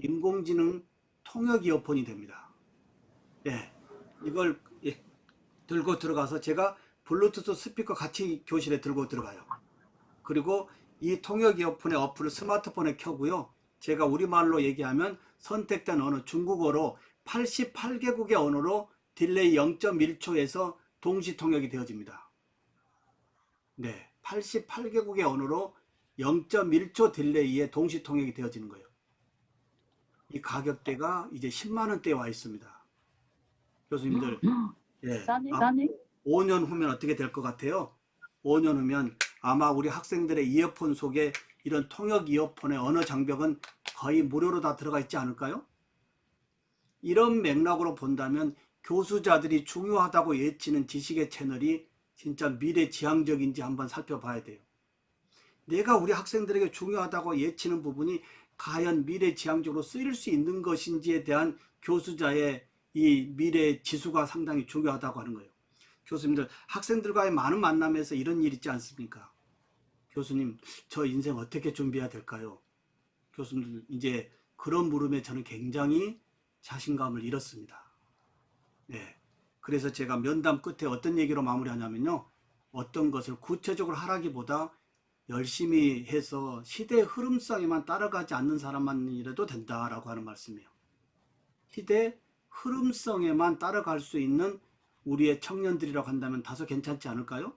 인공지능 통역 이어폰이 됩니다. 네, 이걸 들고 들어가서 제가 블루투스 스피커 같이 교실에 들고 들어가요. 그리고 이 통역 이어폰의 어플을 스마트폰에 켜고요. 제가 우리말로 얘기하면 선택된 언어 중국어로 88개국의 언어로 딜레이 0.1초에서 동시 통역이 되어집니다. 네, 88개국의 언어로 0.1초 딜레이에 동시 통역이 되어지는 거예요. 이 가격대가 이제 10만 원대에 와 있습니다. 교수님들, 예, 싸네. 5년 후면 어떻게 될 것 같아요? 5년 후면 아마 우리 학생들의 이어폰 속에 이런 통역 이어폰의 언어 장벽은 거의 무료로 다 들어가 있지 않을까요? 이런 맥락으로 본다면 교수자들이 중요하다고 외치는 지식의 채널이 진짜 미래지향적인지 한번 살펴봐야 돼요. 내가 우리 학생들에게 중요하다고 외치는 부분이 과연 미래지향적으로 쓰일 수 있는 것인지에 대한 교수자의 이 미래 지수가 상당히 중요하다고 하는 거예요. 교수님들, 학생들과의 많은 만남에서 이런 일 있지 않습니까? 교수님, 저 인생 어떻게 준비해야 될까요? 교수님들, 이제 그런 물음에 저는 굉장히 자신감을 잃었습니다. 네. 그래서 제가 면담 끝에 어떤 얘기로 마무리하냐면요. 어떤 것을 구체적으로 하라기보다 열심히 해서 시대의 흐름성에만 따라가지 않는 사람만이라도 된다라고 하는 말씀이에요. 시대 흐름성에만 따라갈 수 있는 우리의 청년들이라고 한다면 다소 괜찮지 않을까요?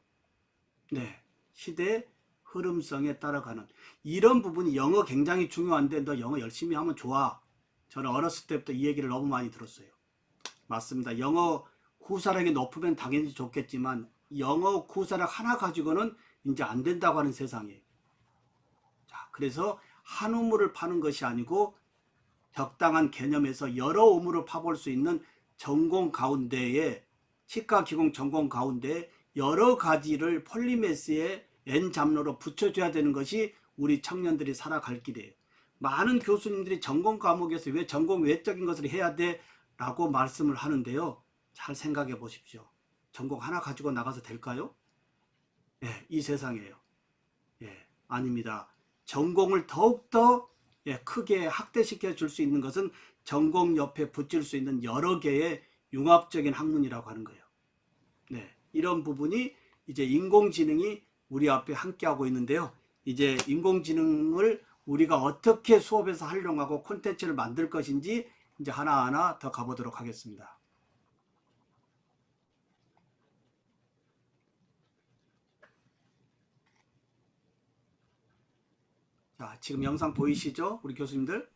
네. 시대 흐름성에 따라가는 이런 부분이 영어 굉장히 중요한데 너 영어 열심히 하면 좋아. 저는 어렸을 때부터 이 얘기를 너무 많이 들었어요. 맞습니다. 영어 구사력이 높으면 당연히 좋겠지만 영어 구사력 하나 가지고는 이제 안 된다고 하는 세상이에요. 자, 그래서 한 우물을 파는 것이 아니고 적당한 개념에서 여러 우물을 파볼 수 있는 전공 가운데에 치과 기공 전공 가운데 여러 가지를 폴리메스의 N 잡로로 붙여줘야 되는 것이 우리 청년들이 살아갈 길이에요. 많은 교수님들이 전공 과목에서 왜 전공 외적인 것을 해야 돼? 라고 말씀을 하는데요. 잘 생각해 보십시오. 전공 하나 가지고 나가서 될까요? 예, 이 세상이에요. 예, 아닙니다. 전공을 더욱더 크게 확대시켜 줄 수 있는 것은 전공 옆에 붙일 수 있는 여러 개의 융합적인 학문이라고 하는 거예요. 네, 이런 부분이 이제 인공지능이 우리 앞에 함께하고 있는데요. 이제 인공지능을 우리가 어떻게 수업에서 활용하고 콘텐츠를 만들 것인지 이제 하나하나 더 가보도록 하겠습니다. 자, 지금 영상 보이시죠? 우리 교수님들?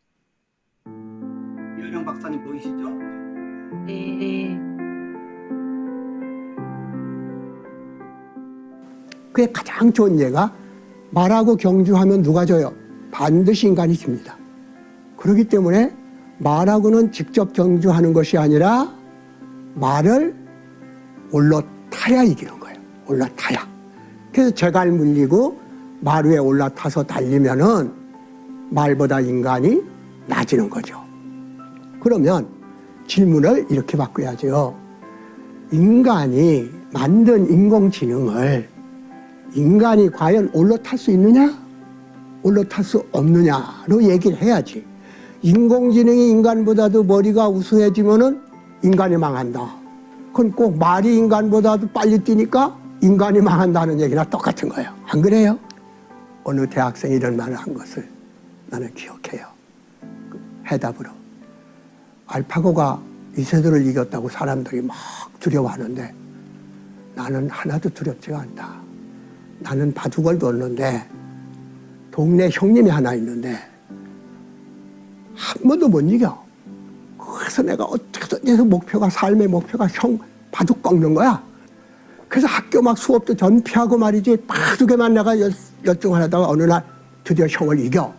이현영 박사님 보이시죠? 네. 그게 가장 좋은 예가 말하고 경주하면 누가 져요? 반드시 인간이 집니다. 그렇기 때문에 말하고는 직접 경주하는 것이 아니라 말을 올라타야 이기는 거예요. 올라타야. 그래서 제갈 물리고 말 위에 올라타서 달리면은 말보다 인간이 낮아지는 거죠. 그러면 질문을 이렇게 바꿔야죠. 인간이 만든 인공지능을 인간이 과연 올라탈 수 있느냐? 올라탈 수 없느냐로 얘기를 해야지. 인공지능이 인간보다도 머리가 우수해지면은 인간이 망한다. 그건 꼭 말이 인간보다도 빨리 뛰니까 인간이 망한다는 얘기나 똑같은 거예요. 안 그래요? 어느 대학생이 이런 말을 한 것을 나는 기억해요. 해답으로. 알파고가 이세돌을 이겼다고 사람들이 막 두려워하는데 나는 하나도 두렵지가 않다. 나는 바둑을 뒀는데 동네 형님이 하나 있는데 한 번도 못 이겨. 그래서 내가 어떻게든 해서 삶의 목표가 형 바둑 꺾는 거야. 그래서 학교 막 수업도 전피하고 말이지 바둑에만 내가 열중을 하다가 어느 날 드디어 형을 이겨.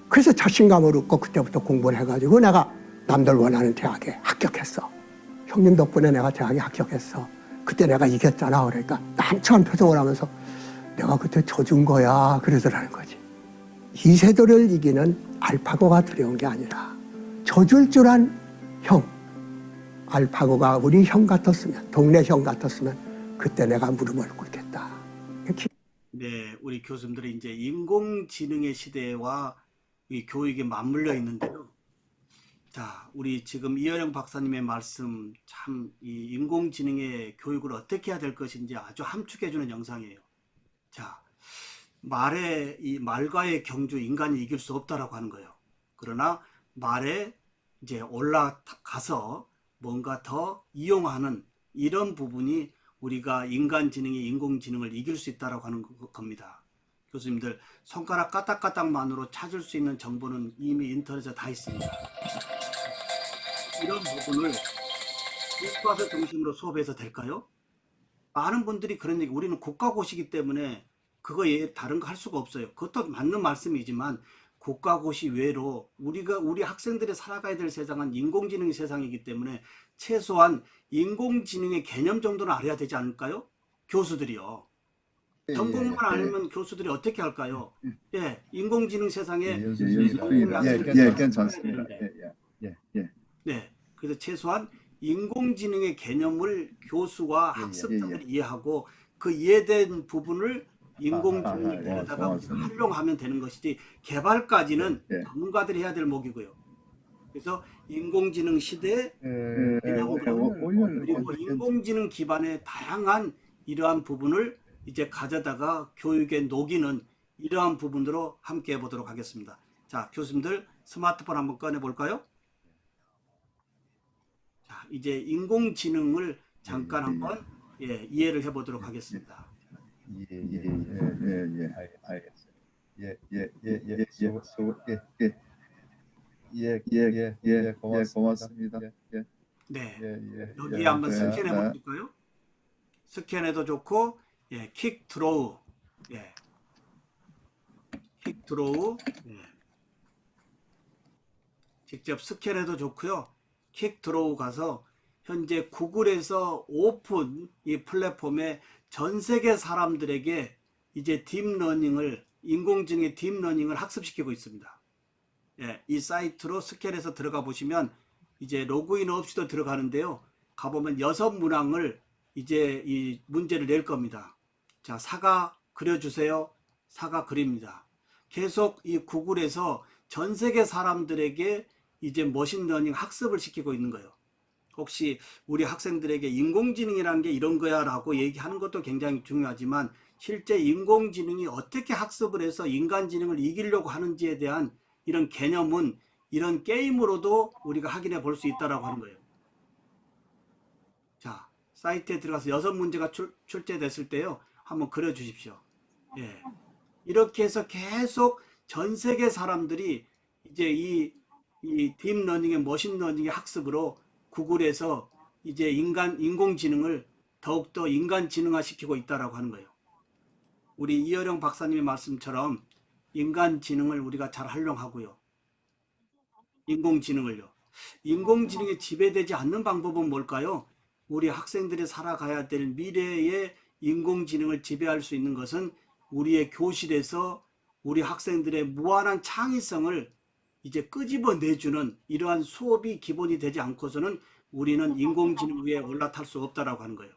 그래서 자신감을 얻고 그때부터 공부를 해가지고 내가 남들 원하는 대학에 합격했어. 형님 덕분에 내가 대학에 합격했어. 그때 내가 이겼잖아. 그러니까 난처한 표정을 하면서 내가 그때 져준 거야. 그러더라는 거지. 이세돌을 이기는 알파고가 두려운 게 아니라 져줄 줄 안 형. 알파고가 우리 형 같았으면, 동네 형 같았으면 그때 내가 무릎을 꿇겠다. 네, 우리 교수님들이 이제 인공지능의 시대와 이 교육이 맞물려 있는데요. 자, 우리 지금 이현영 박사님의 말씀 참 이 인공지능의 교육을 어떻게 해야 될 것인지 아주 함축해주는 영상이에요. 자, 말과의 경주 인간이 이길 수 없다라고 하는 거예요. 그러나 말에 이제 올라가서 뭔가 더 이용하는 이런 부분이 우리가 인간지능이 인공지능을 이길 수 있다라고 하는 겁니다. 교수님들 손가락 까딱까딱만으로 찾을 수 있는 정보는 이미 인터넷에 다 있습니다. 이런 부분을 교과서 중심으로 수업해서 될까요? 많은 분들이 그런 얘기, 우리는 국가고시이기 때문에 그거에 다른 거 할 수가 없어요. 그것도 맞는 말씀이지만 국가고시 외로 우리 학생들이 살아가야 될 세상은 인공지능 세상이기 때문에 최소한 인공지능의 개념 정도는 알아야 되지 않을까요? 교수들이요. 전공만 알면 교수들이 어떻게 할까요? 예, 인공지능 세상에 괜찮습니다. 네, 그래서 최소한 인공지능의 개념을 교수와 학습자들이 이해하고 그 이해된 부분을 인공지능에다가 활용하면 되는 것이지 개발까지는 전문가들이 해야 될 목이고요. 그래서 인공지능 시대 그리고 인공지능 기반의 다양한 이러한 부분을 이제 가져다가 교육에 녹이는 이러한 부분으로 함께 해보도록 하겠습니다. 자, 교수님들 스마트폰 한번 꺼내볼까요? 자, 이제 인공지능을 잠깐 한번 이해를 해보도록 하겠습니다. 알겠습니다. 고맙습니다. 네, 여기 한번 스캔해 볼까요? 스캔해도 좋고, 킥 드로우, 킥 드로우, 직접 스캔해도 좋고요. 킥 드로우 가서 현재 구글에서 오픈 이 플랫폼에 전 세계 사람들에게 이제 딥러닝을 인공지능의 딥러닝을 학습시키고 있습니다. 이 사이트로 스캔해서 들어가 보시면 이제 로그인 없이도 들어가는데요. 가보면 6문항을 이제 이 문제를 낼 겁니다. 자, 사과 그려주세요. 사과 그립니다. 계속 이 구글에서 전 세계 사람들에게 이제 머신러닝 학습을 시키고 있는 거예요. 혹시 우리 학생들에게 인공지능이라는 게 이런 거야 라고 얘기하는 것도 굉장히 중요하지만 실제 인공지능이 어떻게 학습을 해서 인간지능을 이기려고 하는지에 대한 이런 개념은 이런 게임으로도 우리가 확인해 볼 수 있다라고 하는 거예요. 자, 사이트에 들어가서 6문제가 출제됐을 때요. 한번 그려 주십시오. 이렇게 해서 계속 전 세계 사람들이 이제 이 딥러닝의 머신러닝의 학습으로 구글에서 이제 인공지능을 더욱더 인간지능화 시키고 있다라고 하는 거예요. 우리 이어령 박사님의 말씀처럼 인간지능을 우리가 잘 활용하고요. 인공지능을요. 인공지능에 지배되지 않는 방법은 뭘까요? 우리 학생들이 살아가야 될 미래의 인공지능을 지배할 수 있는 것은 우리의 교실에서 우리 학생들의 무한한 창의성을 이제 끄집어내주는 이러한 수업이 기본이 되지 않고서는 우리는 인공지능 위에 올라탈 수 없다라고 하는 거예요.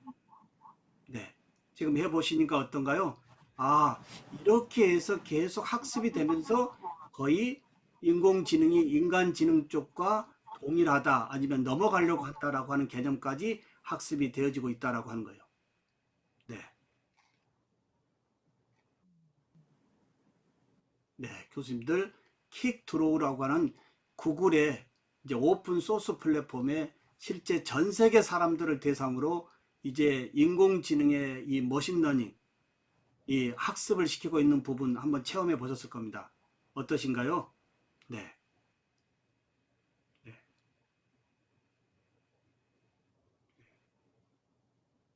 네, 지금 해보시니까 어떤가요? 아, 이렇게 해서 계속 학습이 되면서 거의 인공지능이 인간지능 쪽과 동일하다 아니면 넘어가려고 한다라고 하는 개념까지 학습이 되어지고 있다라고 하는 거예요. 네, 교수님들 킥 드로우라고 하는 구글의 이제 오픈 소스 플랫폼에 실제 전 세계 사람들을 대상으로 이제 인공지능의 이 머신러닝 이 학습을 시키고 있는 부분 한번 체험해 보셨을 겁니다. 어떠신가요? 네.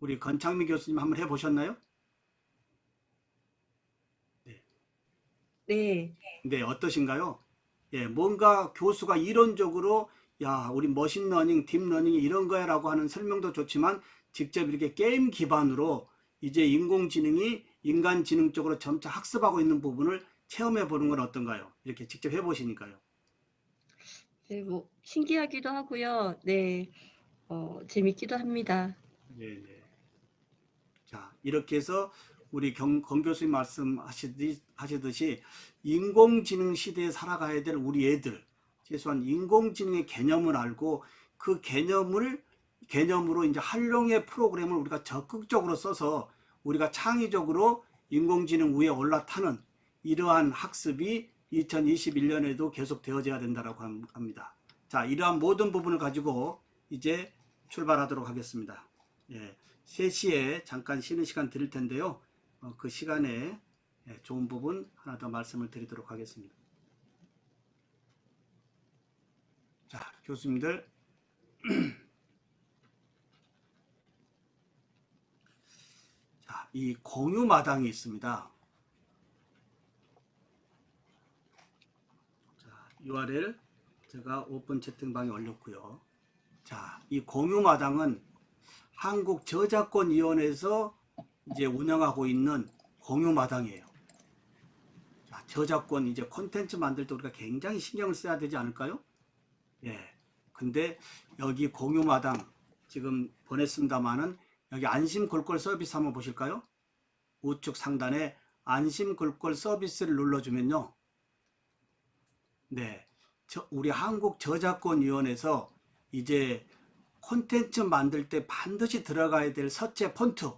우리 건창민 교수님 한번 해보셨나요? 네. 네, 어떠신가요? 예, 뭔가 교수가 이론적으로 야, 우리 머신러닝, 딥러닝이 이런 거야 라고 하는 설명도 좋지만 직접 이렇게 게임 기반으로 이제 인공지능이 인간지능 쪽으로 점차 학습하고 있는 부분을 체험해 보는 건 어떤가요? 이렇게 직접 해보시니까요. 네, 뭐 신기하기도 하고요. 네, 재밌기도 합니다. 네. 자, 이렇게 해서 우리 권 교수님 말씀하시듯이 인공지능 시대에 살아가야 될 우리 애들, 최소한 인공지능의 개념을 알고 그 개념으로 이제 활용의 프로그램을 우리가 적극적으로 써서 우리가 창의적으로 인공지능 위에 올라타는 이러한 학습이 2021년에도 계속 되어져야 된다고 합니다. 자, 이러한 모든 부분을 가지고 이제 출발하도록 하겠습니다. 예, 3시에 잠깐 쉬는 시간 드릴 텐데요. 그 시간에 좋은 부분 하나 더 말씀을 드리도록 하겠습니다. 자, 교수님들. 자, 이 공유 마당이 있습니다. 자, URL 제가 오픈 채팅방에 올렸고요. 자, 이 공유 마당은 한국저작권위원회에서 이제 운영하고 있는 공유 마당이에요. 자, 저작권 이제 콘텐츠 만들 때 우리가 굉장히 신경을 써야 되지 않을까요? 예. 근데 여기 공유 마당 지금 보냈습니다만은 여기 안심 글꼴 서비스 한번 보실까요? 우측 상단에 안심 글꼴 서비스를 눌러주면요. 네. 우리 한국저작권위원회에서 이제 콘텐츠 만들 때 반드시 들어가야 될 서체 폰트.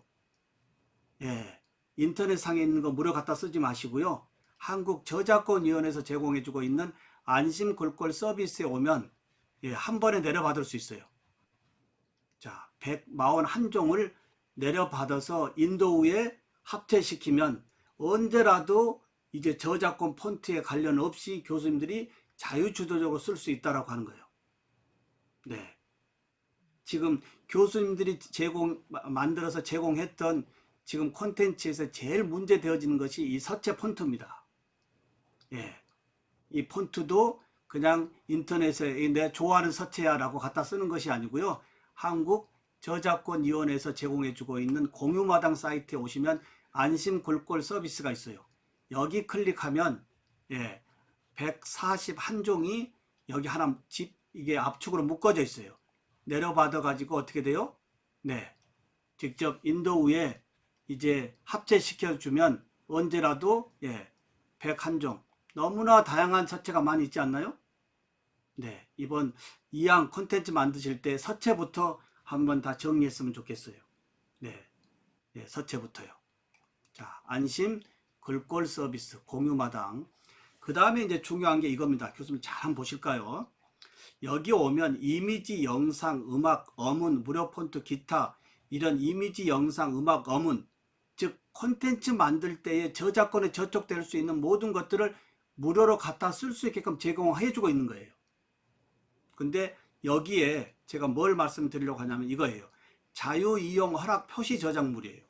예. 인터넷상에 있는 거 무료 갖다 쓰지 마시고요. 한국저작권위원회에서 제공해주고 있는 안심 글꼴 서비스에 오면 예, 한 번에 내려받을 수 있어요. 자, 141종을 내려받아서 인도우에 합체시키면 언제라도 이제 저작권 폰트에 관련 없이 교수님들이 자유주도적으로 쓸 수 있다라고 하는 거예요. 네. 지금 교수님들이 만들어서 제공했던 지금 콘텐츠에서 제일 문제되어지는 것이 이 서체 폰트입니다. 예. 이 폰트도 그냥 인터넷에 내 좋아하는 서체야 라고 갖다 쓰는 것이 아니고요. 한국저작권위원회에서 제공해주고 있는 공유마당 사이트에 오시면 안심 글꼴 서비스가 있어요. 여기 클릭하면 예, 141종이 여기 하나 이게 압축으로 묶어져 있어요. 내려받아 가지고 어떻게 돼요? 네, 직접 인도우에 이제 합체시켜 주면 언제라도 예, 101종 너무나 다양한 서체가 많이 있지 않나요? 네, 이번 2양 콘텐츠 만드실 때 서체부터 한번 다 정리했으면 좋겠어요. 네, 네, 서체부터요. 자, 안심 글꼴 서비스 공유마당. 그 다음에 이제 중요한 게 이겁니다. 교수님 잘 한번 보실까요? 여기 오면 이미지, 영상, 음악, 어문, 무료 폰트, 기타 이런 이미지, 영상, 음악, 어문 즉 콘텐츠 만들 때에 저작권에 저촉될 수 있는 모든 것들을 무료로 갖다 쓸 수 있게끔 제공해 주고 있는 거예요. 근데 여기에 제가 뭘 말씀드리려고 하냐면 이거예요. 자유이용 허락 표시 저작물이에요.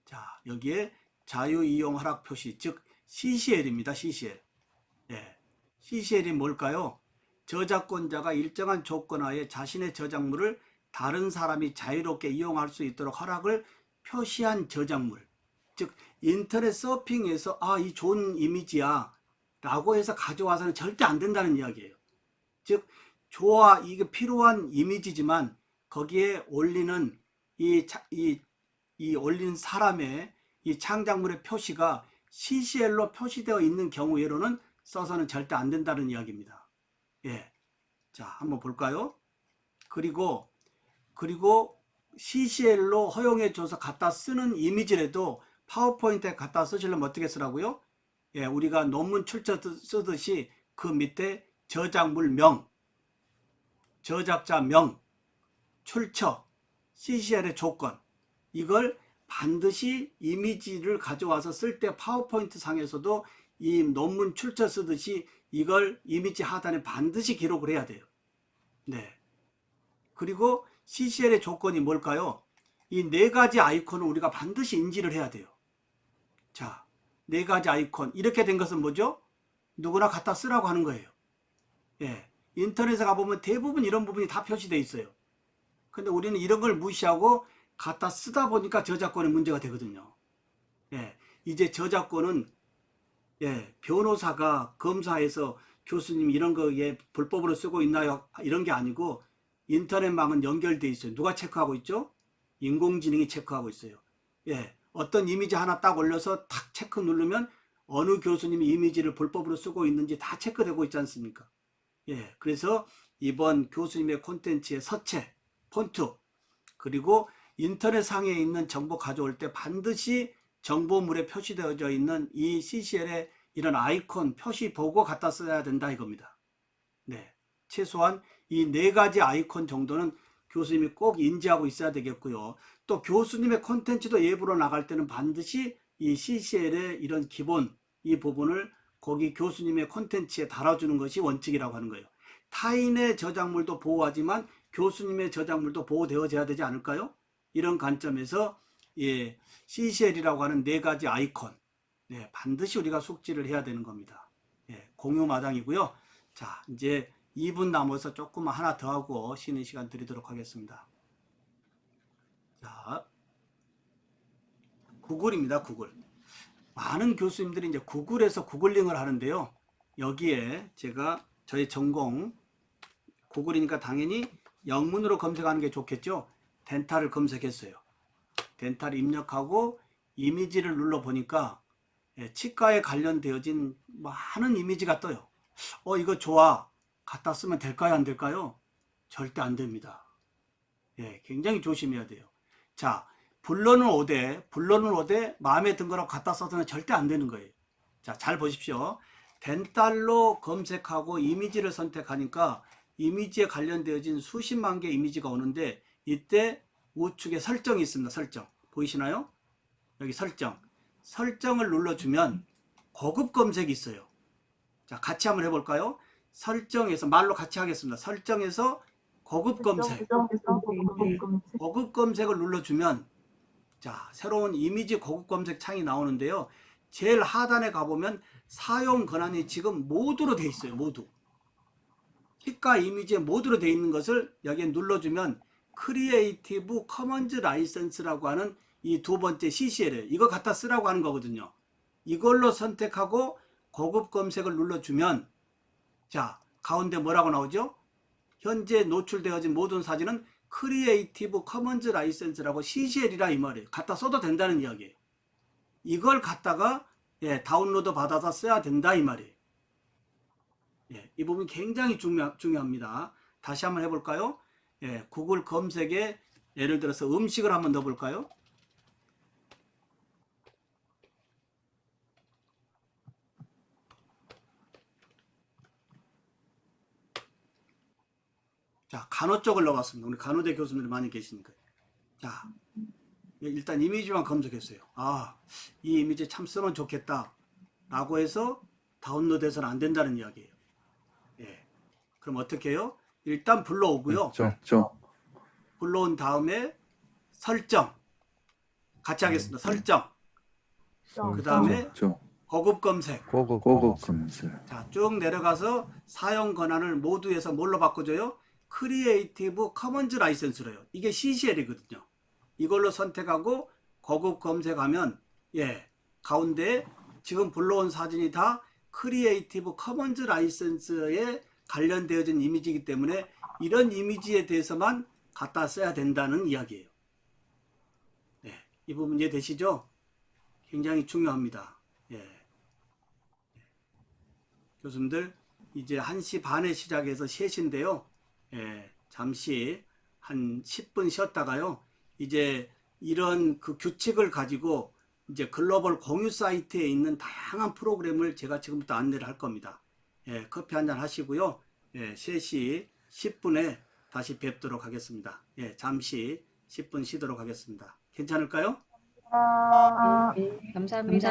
자, 여기에 자유이용 허락 표시 즉 CCL입니다. CCL. 네. CCL이 뭘까요? 저작권자가 일정한 조건 하에 자신의 저작물을 다른 사람이 자유롭게 이용할 수 있도록 허락을 표시한 저작물. 즉 인터넷 서핑에서 이 좋은 이미지야 라고 해서 가져와서는 절대 안 된다는 이야기예요. 즉 이게 필요한 이미지지만 거기에 올리는 이 올린 사람의 이 창작물의 표시가 CCL로 표시되어 있는 경우에로는 써서는 절대 안 된다는 이야기입니다. 예. 자, 한번 볼까요? 그리고 CCL로 허용해 줘서 갖다 쓰는 이미지라도 파워포인트에 갖다 쓰시려면 어떻게 쓰라고요? 예, 우리가 논문 출처 쓰듯이 그 밑에 저작물명, 저작자명, 출처, CCL의 조건 이걸 반드시 이미지를 가져와서 쓸 때 파워포인트 상에서도 이 논문 출처 쓰듯이 이걸 이미지 하단에 반드시 기록을 해야 돼요. 네. 그리고 CCL의 조건이 뭘까요? 이 네 가지 아이콘을 우리가 반드시 인지를 해야 돼요. 자, 네 가지 아이콘. 이렇게 된 것은 뭐죠? 누구나 갖다 쓰라고 하는 거예요. 예, 인터넷에 가보면 대부분 이런 부분이 다 표시되어 있어요. 근데 우리는 이런 걸 무시하고 갖다 쓰다 보니까 저작권의 문제가 되거든요. 예, 이제 저작권은 변호사가 검사해서 교수님 이런 거에 불법으로 쓰고 있나요? 이런 게 아니고 인터넷망은 연결돼 있어요. 누가 체크하고 있죠? 인공지능이 체크하고 있어요. 예, 어떤 이미지 하나 딱 올려서 탁 체크 누르면 어느 교수님이 이미지를 불법으로 쓰고 있는지 다 체크되고 있지 않습니까? 예, 그래서 이번 교수님의 콘텐츠의 서체, 폰트, 그리고 인터넷 상에 있는 정보 가져올 때 반드시 정보물에 표시되어져 있는 이 CCL의 이런 아이콘 표시 보고 갖다 써야 된다 이겁니다. 네, 최소한 이 네 가지 아이콘 정도는 교수님이 꼭 인지하고 있어야 되겠고요. 또 교수님의 콘텐츠도 예부로 나갈 때는 반드시 이 CCL의 이런 기본 이 부분을 거기 교수님의 콘텐츠에 달아주는 것이 원칙이라고 하는 거예요. 타인의 저작물도 보호하지만 교수님의 저작물도 보호되어져야 되지 않을까요? 이런 관점에서 CCL이라고 하는 네 가지 아이콘, 반드시 우리가 숙지를 해야 되는 겁니다. 공유 마당이고요. 자, 이제 2분 남아서 조금 하나 더 하고 쉬는 시간 드리도록 하겠습니다. 자, 구글입니다. 구글. 많은 교수님들이 이제 구글에서 구글링을 하는데요. 여기에 제가 저의 전공 구글이니까 당연히 영문으로 검색하는 게 좋겠죠. 덴탈을 검색했어요. 덴탈 입력하고 이미지를 눌러 보니까 치과에 관련되어진 많은 이미지가 떠요. 이거 좋아. 갖다 쓰면 될까요? 안 될까요? 절대 안 됩니다. 굉장히 조심해야 돼요. 자, 불러는 5대 마음에 든 거라고 갖다 써서는 절대 안 되는 거예요. 자, 잘 보십시오. 덴탈로 검색하고 이미지를 선택하니까 이미지에 관련되어진 수십만 개의 이미지가 오는데 이때 우측에 설정이 있습니다. 설정. 보이시나요? 여기 설정. 설정을 눌러주면 고급 검색이 있어요. 자, 같이 한번 해볼까요? 설정에서 말로 같이 하겠습니다. 설정에서 고급 검색. 고급 검색을 눌러주면 자, 새로운 이미지 고급 검색 창이 나오는데요. 제일 하단에 가보면 사용 권한이 지금 모두로 돼 있어요. 모두. 치과 이미지에 모두로 돼 있는 것을 여기에 눌러주면 크리에이티브 커먼즈 라이선스라고 하는 이 두 번째 CCL이에요. 이거 갖다 쓰라고 하는 거거든요. 이걸로 선택하고 고급 검색을 눌러주면 자, 가운데 뭐라고 나오죠? 현재 노출되어진 모든 사진은 크리에이티브 커먼즈 라이선스라고 CCL이라 이 말이에요. 갖다 써도 된다는 이야기예요. 이걸 갖다가 다운로드 받아서 써야 된다 이 말이에요. 이 부분이 굉장히 중요합니다. 다시 한번 해볼까요? 구글 검색에 예를 들어서 음식을 한번 넣어볼까요? 자, 간호 쪽을 넣어봤습니다. 우리 간호대 교수님들 많이 계시니까. 자, 일단 이미지만 검색했어요. 아, 이 이미지 참 쓰면 좋겠다 라고 해서 다운로드해서는 안 된다는 이야기예요. 그럼 어떻게 해요? 일단 불러오고요. 불러온 다음에 설정 같이 하겠습니다. 설정. 그 다음에 고급 검색. 자, 쭉 내려가서 사용 권한을 모두에서 뭘로 바꿔줘요? 크리에이티브 커먼즈 라이선스로요. 이게 CCL이거든요. 이걸로 선택하고 고급 검색하면 가운데 지금 불러온 사진이 다 크리에이티브 커먼즈 라이선스에 관련되어진 이미지이기 때문에 이런 이미지에 대해서만 갖다 써야 된다는 이야기예요. 이 부분 이해되시죠? 굉장히 중요합니다. 교수님들 이제 1시 반에 시작해서 3시인데요. 잠시 한 10분 쉬었다가요. 이제 이런 그 규칙을 가지고 이제 글로벌 공유 사이트에 있는 다양한 프로그램을 제가 지금부터 안내를 할 겁니다. 커피 한잔 하시고요. 3시 10분에 다시 뵙도록 하겠습니다. 잠시 10분 쉬도록 하겠습니다. 괜찮을까요? 감사합니다.